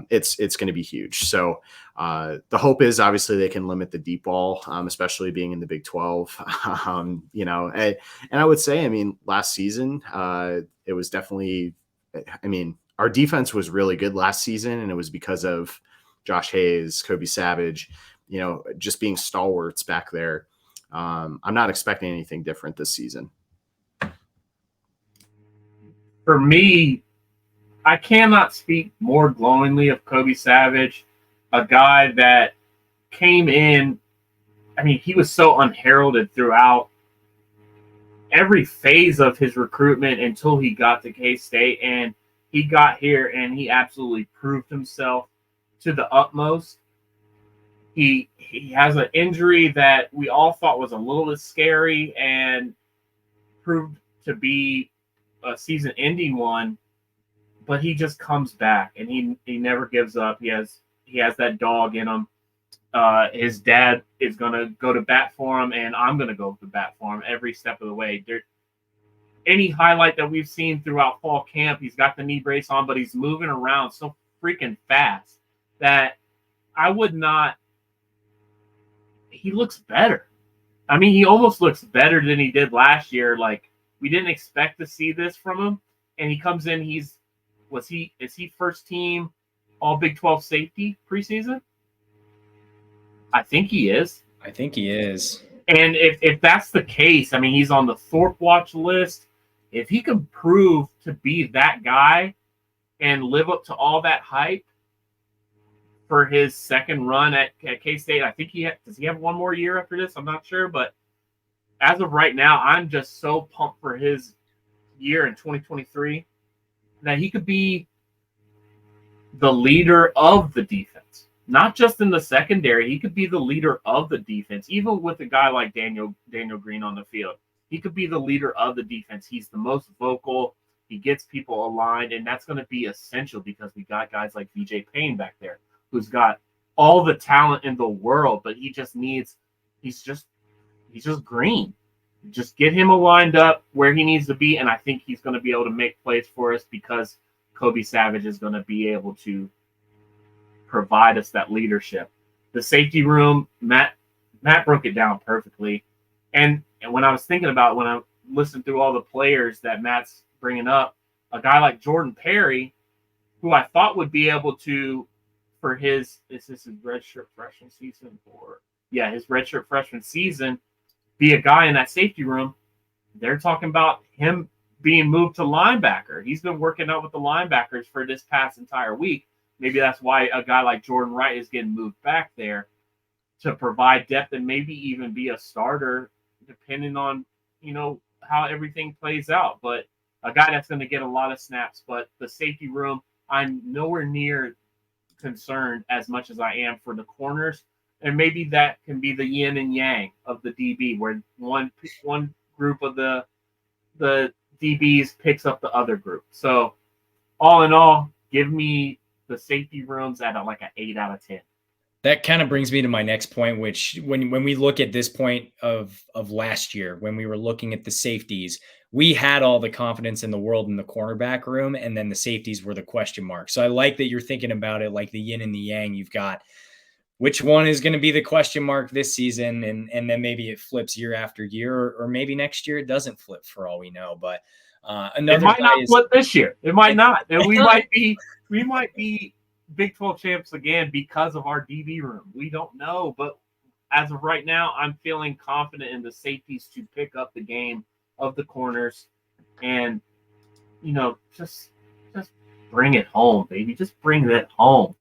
it's going to be huge. So the hope is obviously they can limit the deep ball, especially being in the Big 12. And I would say, last season, it was definitely, our defense was really good last season, and it was because of Josh Hayes, Kobe Savage, just being stalwarts back there. I'm not expecting anything different this season. For me, I cannot speak more glowingly of Kobe Savage, a guy that came in. He was so unheralded throughout every phase of his recruitment until he got to K-State, and he got here and he absolutely proved himself to the utmost. He has an injury that we all thought was a little bit scary and proved to be a season-ending one. but he just comes back, and he never gives up. He has that dog in him. His dad is gonna go to bat for him, and I'm gonna go to bat for him every step of the way. Any highlight that we've seen throughout fall camp, he's got the knee brace on, but he's moving around so freaking fast that I would not. He looks better. I mean, he almost looks better than he did last year. Like, we didn't expect to see this from him, and he comes in. Is he first team All Big 12 safety preseason? I think he is. I think he is. And if that's the case, I mean, he's on the Thorpe watch list. If he can prove to be that guy and live up to all that hype for his second run at K-State, I think does he have one more year after this? I'm not sure, but as of right now, I'm just so pumped for his year in 2023 that he could be the leader of the defense. Not just in the secondary, he could be the leader of the defense, even with a guy like Daniel Green on the field. He could be the leader of the defense. He's the most vocal. He gets people aligned, and that's going to be essential because we got guys like VJ Payne back there, who's got all the talent in the world, but he's just green. Just get him aligned up where he needs to be, and I think he's going to be able to make plays for us because Kobe Savage is going to be able to provide us that leadership. The safety room, Matt broke it down perfectly. And when I was thinking about, when I listened through all the players that Matt's bringing up, a guy like Jordan Perry, who I thought would be able to, for his redshirt freshman season, his redshirt freshman season, be a guy in that safety room. They're talking about him being moved to linebacker. He's been working out with the linebackers for this past entire week. Maybe that's why a guy like Jordan Wright is getting moved back there to provide depth and maybe even be a starter, depending on, how everything plays out. But a guy that's going to get a lot of snaps. But the safety room, I'm nowhere near concerned as much as I am for the corners. And maybe that can be the yin and yang of the DB, where one group of the DBs picks up the other group. So all in all, give me the safety rooms at an 8 out of 10. That kind of brings me to my next point, which when we look at this point of last year, when we were looking at the safeties, we had all the confidence in the world in the cornerback room, and then the safeties were the question mark. So I like that you're thinking about it like the yin and the yang. You've got which one is going to be the question mark this season, and then maybe it flips year after year, or maybe next year it doesn't flip for all we know. But another it might not flip this year. It might not. And we might be Big 12 champs again because of our DB room. We don't know, but as of right now, I'm feeling confident in the safeties to pick up the game of the corners, and just bring it home, baby. Just bring that home.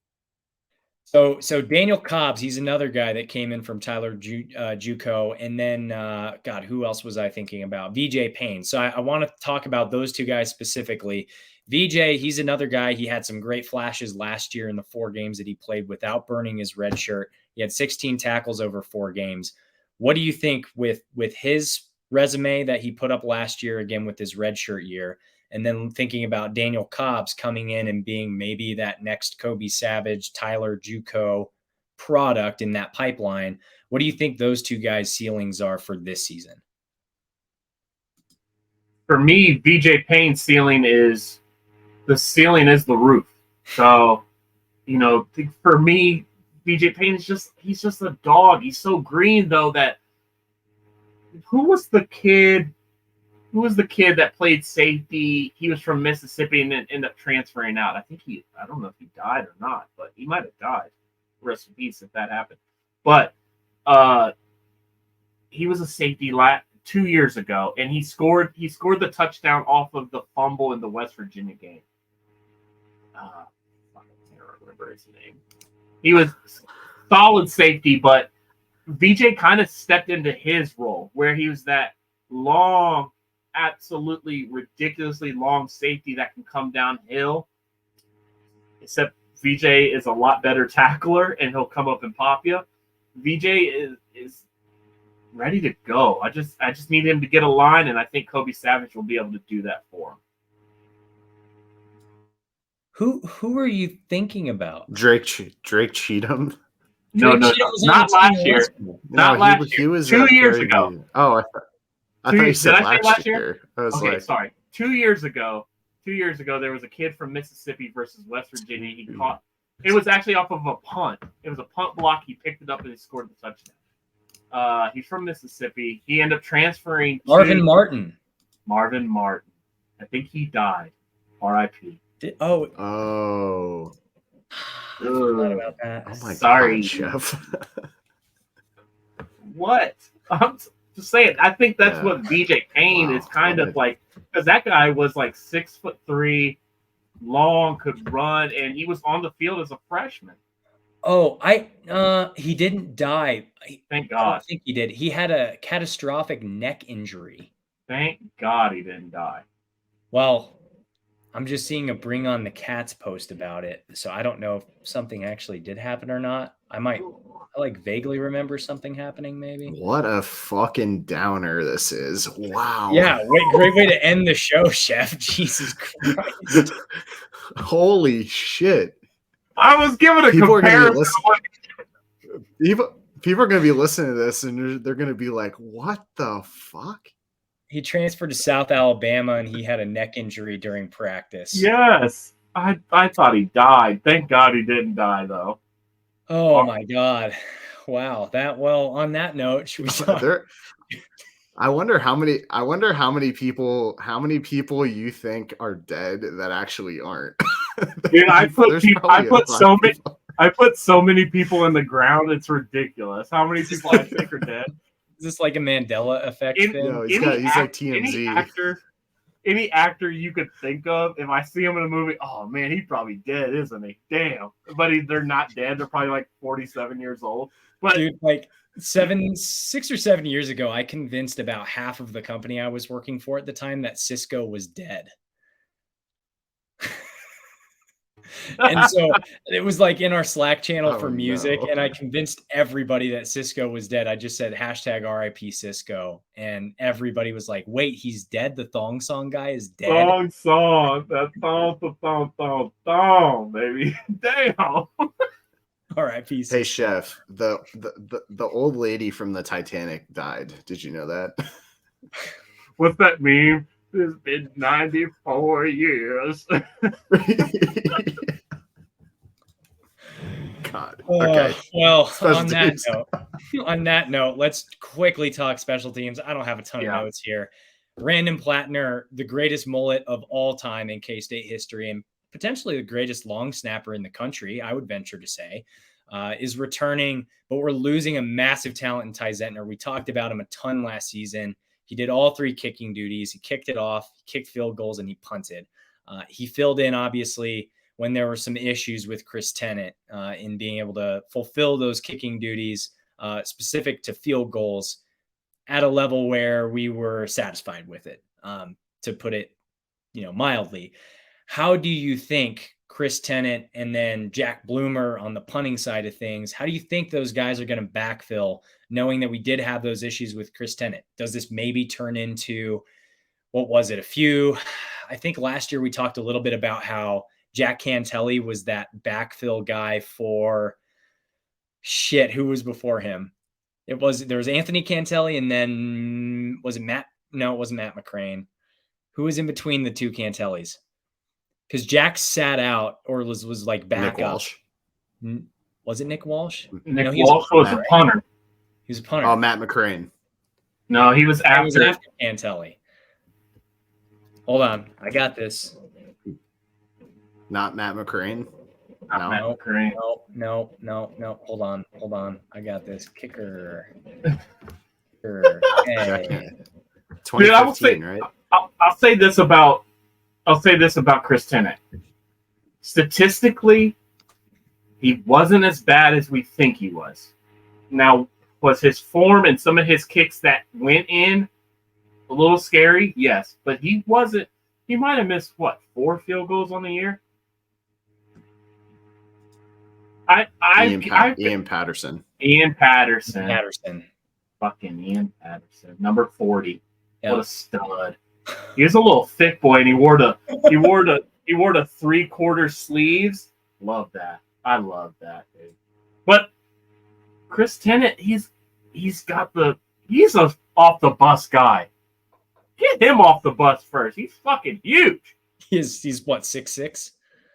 So Daniel Cobbs, he's another guy that came in from Tyler JUCO, and then who else was I thinking about? VJ Payne. So I want to talk about those two guys specifically. VJ, he's another guy. He had some great flashes last year in the 4 games that he played without burning his red shirt. He had 16 tackles over 4 games. What do you think with his resume that he put up last year, again with his red shirt year, and then thinking about Daniel Cobbs coming in and being maybe that next Kobe Savage, Tyler JUCO product in that pipeline? What do you think those two guys' ceilings are for this season? For me, VJ Payne's ceiling is the roof. So, for me, VJ Payne he's just a dog. He's so green though that who was the kid that played safety? He was from Mississippi and then ended up transferring out. I don't know if he died or not, but he might have died. Rest in peace if that happened. But he was a safety 2 years ago, and he scored the touchdown off of the fumble in the West Virginia game. I can't remember his name. He was solid safety, but VJ kind of stepped into his role where he was that long, absolutely ridiculously long safety that can come downhill. Except VJ is a lot better tackler, and he'll come up and pop you. VJ is ready to go. I just need him to get a line, and I think Kobe Savage will be able to do that for him. Who are you thinking about? Drake Cheatham. No, Drake Cheatham was on not the team last in high year. school. Not last he year. was 2 years Prairie ago. View. Oh, I thought you said Did I say last year. I was Okay, like, sorry. 2 years ago, there was a kid from Mississippi versus West Virginia. He caught. It was actually off of a punt. It was a punt block. He picked it up and he scored the touchdown. He's from Mississippi. He ended up transferring. Marvin Martin. Marvin Martin. I think he died. R.I.P. oh. I forgot about that. Oh my Sorry. God, Chef. What? I'm just saying. I think that's Yeah. what BJ Payne Wow. is kind of like, because that guy was like 6'3", long, could run, and he was on the field as a freshman. Oh, he didn't die. Thank I God. don't think he did. He had a catastrophic neck injury. Thank God he didn't die. Well, I'm just seeing a Bring on the Cats post about it, so I don't know if something actually did happen or not. I like vaguely remember something happening, maybe. What a fucking downer this is. Wow. Yeah, great way to end the show, Chef. Jesus Christ. Holy shit. I was giving a People are gonna comparison. be people are gonna be listening to this and they're gonna be like, what the fuck? He transferred to South Alabama and he had a neck injury during practice. Yes. I thought he died. Thank God he didn't die, though. Oh my God. Wow. On that note, should we talk? I wonder how many people you think are dead that actually aren't. Dude, I put so many people in the ground, it's ridiculous. How many people I think are dead? Is this like a Mandela effect thing? No, he's like TMZ. Any actor you could think of, if I see him in a movie, oh man, he's probably dead, isn't he? Damn. But they're not dead. They're probably like 47 years old. But dude, like 6 or 7 years ago, I convinced about half of the company I was working for at the time that Cisco was dead. And so it was like in our Slack channel for music, and I convinced everybody that Cisco was dead. I just said hashtag RIP Cisco, and everybody was like, wait, he's dead? The Thong Song guy is dead? Song. That thong, baby. Damn. RIP Cisco. Hey Chef, the old lady from the Titanic died. Did you know that? What's that meme? It's been 94 years. God. Okay. Well, Special on that note, let's quickly talk special teams. I don't have a ton of notes here. Brandon Plattner, the greatest mullet of all time in K-State history, and potentially the greatest long snapper in the country, I would venture to say, is returning, but we're losing a massive talent in Ty Zentner. We talked about him a ton last season. He did all three kicking duties. He kicked it off, he kicked field goals, and he punted. He filled in, obviously, when there were some issues with Chris Tennant in being able to fulfill those kicking duties specific to field goals at a level where we were satisfied with it, to put it, mildly. How do you think Chris Tennant and then Jack Bloomer on the punting side of things, how do you think those guys are going to backfill, knowing that we did have those issues with Chris Tennant? Does this maybe turn into, what was it? I think last year we talked a little bit about how Jack Cantelli was that backfill guy for who was before him? There was Anthony Cantelli, and then was it Matt? No, it wasn't Matt McCrane. Who was in between the two Cantellis? Because Jack sat out or was like back Nick up. Walsh. Was it Nick Walsh? Nick Walsh was a punter. He was a punter. Oh, Matt McCrane. No, he was after. He was after Cantelli. Hold on, I got this. Not Matt McCrane. Not Matt McCrane. No. Hold on. I got this. Kicker. Hey. 2015, right? I'll say this about Chris Tennant. Statistically, he wasn't as bad as we think he was. Now, was his form and some of his kicks that went in a little scary? Yes, but he wasn't. He might have missed 4 field goals on the year. Ian Patterson. Ian Patterson. Fucking Ian Patterson. Number 40. Yep. What a stud. He was a little thick boy, and he wore the He wore the 3/4 sleeves. Love that. I love that, dude. But Chris Tennant, he's a off the bus guy. Get him off the bus first. He's fucking huge. He's what, 6'6"?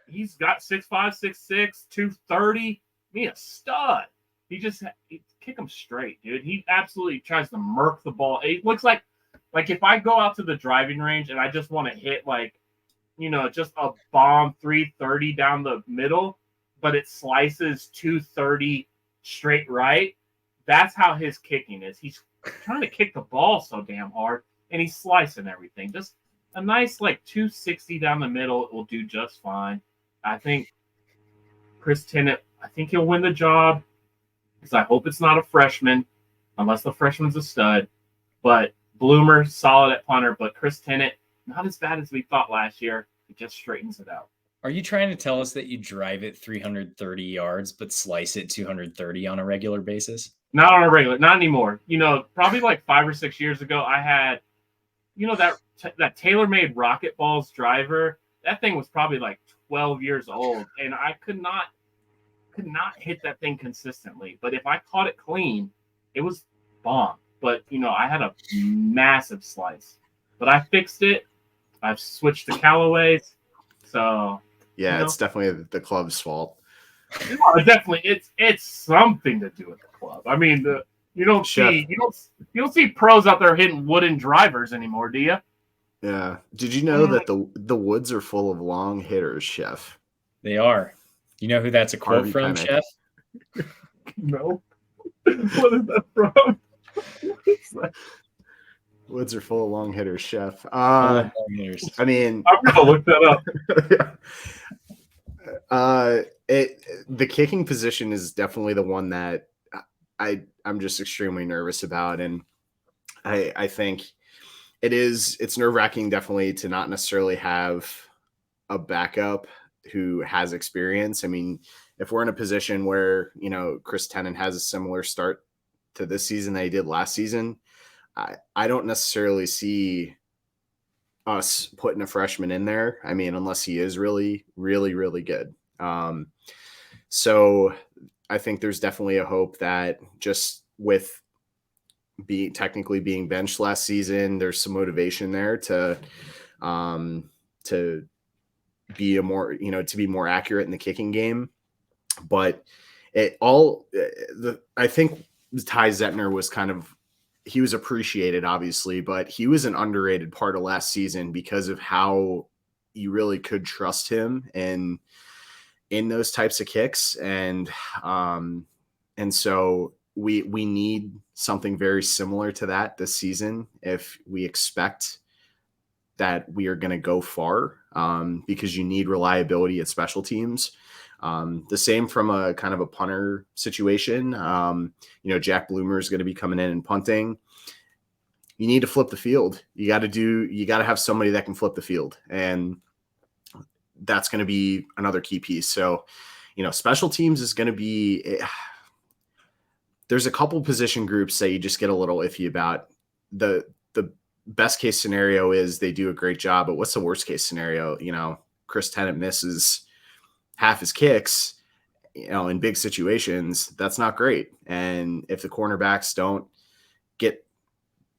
He's got 6'5", 6'6", 230. Be a stud. He kick him straight, dude. He absolutely tries to murk the ball. It looks like if I go out to the driving range and I just want to hit just a bomb 330 down the middle, but it slices 230 straight right. That's how his kicking is. He's trying to kick the ball so damn hard, and he's slicing everything. Just a nice 260 down the middle will do just fine. I think Chris Tennant, I think he'll win the job because I hope it's not a freshman, unless the freshman's a stud. But Bloomer, solid at punter, but Chris Tennant, not as bad as we thought last year. It just straightens it out. Are you trying to tell us that you drive it 330 yards, but slice it 230 on a regular basis? Not on a regular, not anymore. Probably 5 or 6 years ago, I had, that TaylorMade Rocket Balls driver. That thing was probably 12 years old, and I could not hit that thing consistently. But if I caught it clean, it was bomb. But I had a massive slice. But I fixed it. I've switched to Callaways. So yeah, it's definitely the club's fault. Definitely, it's something to do with the club. I mean, you don't see pros out there hitting wooden drivers anymore, do you? Yeah. Did you know that the woods are full of long hitters, Chef? They are. You know who that's a quote Harvey from, Penick. Chef? No. What is that from? Woods are full of long hitters, Chef. Long hitters. I mean, I'm gonna look that up. The kicking position is definitely the one that I'm just extremely nervous about, and I think it's nerve-wracking definitely to not necessarily have a backup who has experience. I mean, if we're in a position where Chris Tennant has a similar start to this season that he did last season, I don't necessarily see us putting a freshman in there. I mean, unless he is really, really, really good. So I think there's definitely a hope that just with technically being benched last season, there's some motivation there to be more accurate in the kicking game. But I think Ty Zentner was he was appreciated, obviously, but he was an underrated part of last season because of how you really could trust him in those types of kicks. And so we need something very similar to that this season if we expect that we are going to go far, because you need reliability at special teams. The same from a kind of a punter situation. Jack Bloomer is going to be coming in and punting. You need to flip the field. You got to have somebody that can flip the field. And that's going to be another key piece. So, special teams is going to be, there's a couple position groups that you just get a little iffy about. The best case scenario is they do a great job, but what's the worst case scenario? Chris Tennant misses half his kicks, in big situations. That's not great. And if the cornerbacks don't get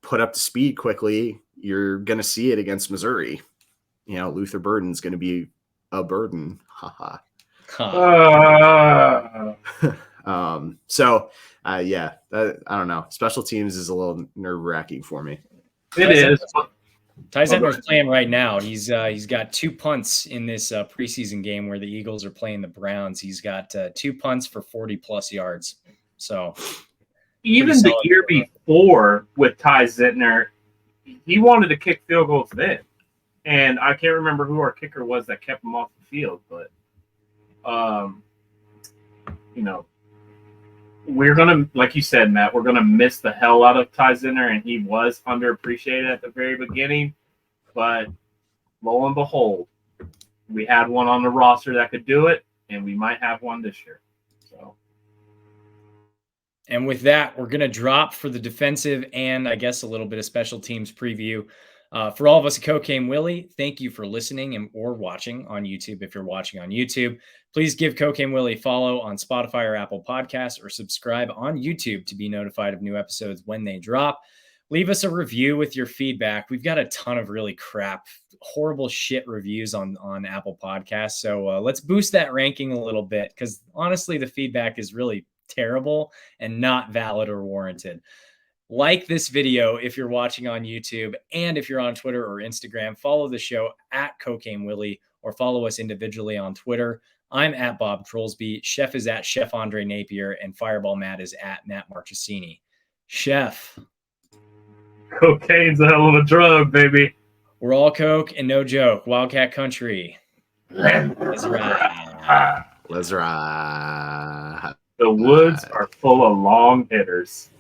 put up to speed quickly, you're going to see it against Missouri. Luther Burden's going to be a burden. Haha. I don't know. Special teams is a little nerve-wracking for me. It is. Ty Zentner's playing right now. He's got 2 punts in this preseason game where the Eagles are playing the Browns. He's got 2 punts for 40-plus yards. So even the year before with Ty Zentner, he wanted to kick field goals then. And I can't remember who our kicker was that kept him off the field. But, we're going to, like you said, Matt, we're going to miss the hell out of Ty Zentner, and he was underappreciated at the very beginning. But lo and behold, we had one on the roster that could do it, and we might have one this year. So, and with that, we're going to drop for the defensive and I guess a little bit of special teams preview. For all of us at Cocaine Willie, thank you for listening or watching on YouTube. If you're watching on YouTube, please give Cocaine Willie a follow on Spotify or Apple Podcasts, or subscribe on YouTube to be notified of new episodes when they drop. Leave us a review with your feedback. We've got a ton of really horrible shit reviews on Apple Podcasts. So let's boost that ranking a little bit, because honestly, the feedback is really terrible and not valid or warranted. Like this video if you're watching on YouTube, and if you're on Twitter or Instagram, follow the show at Cocaine Willie, or follow us individually on Twitter. I'm at Bob Trollsby. Chef is at Chef Andre Napier, and Fireball Matt is at Matt Marchesini. Chef. Cocaine's a hell of a drug, baby. We're all coke and no joke. Wildcat Country. Let's ride. Let's ride. The woods are full of long hitters.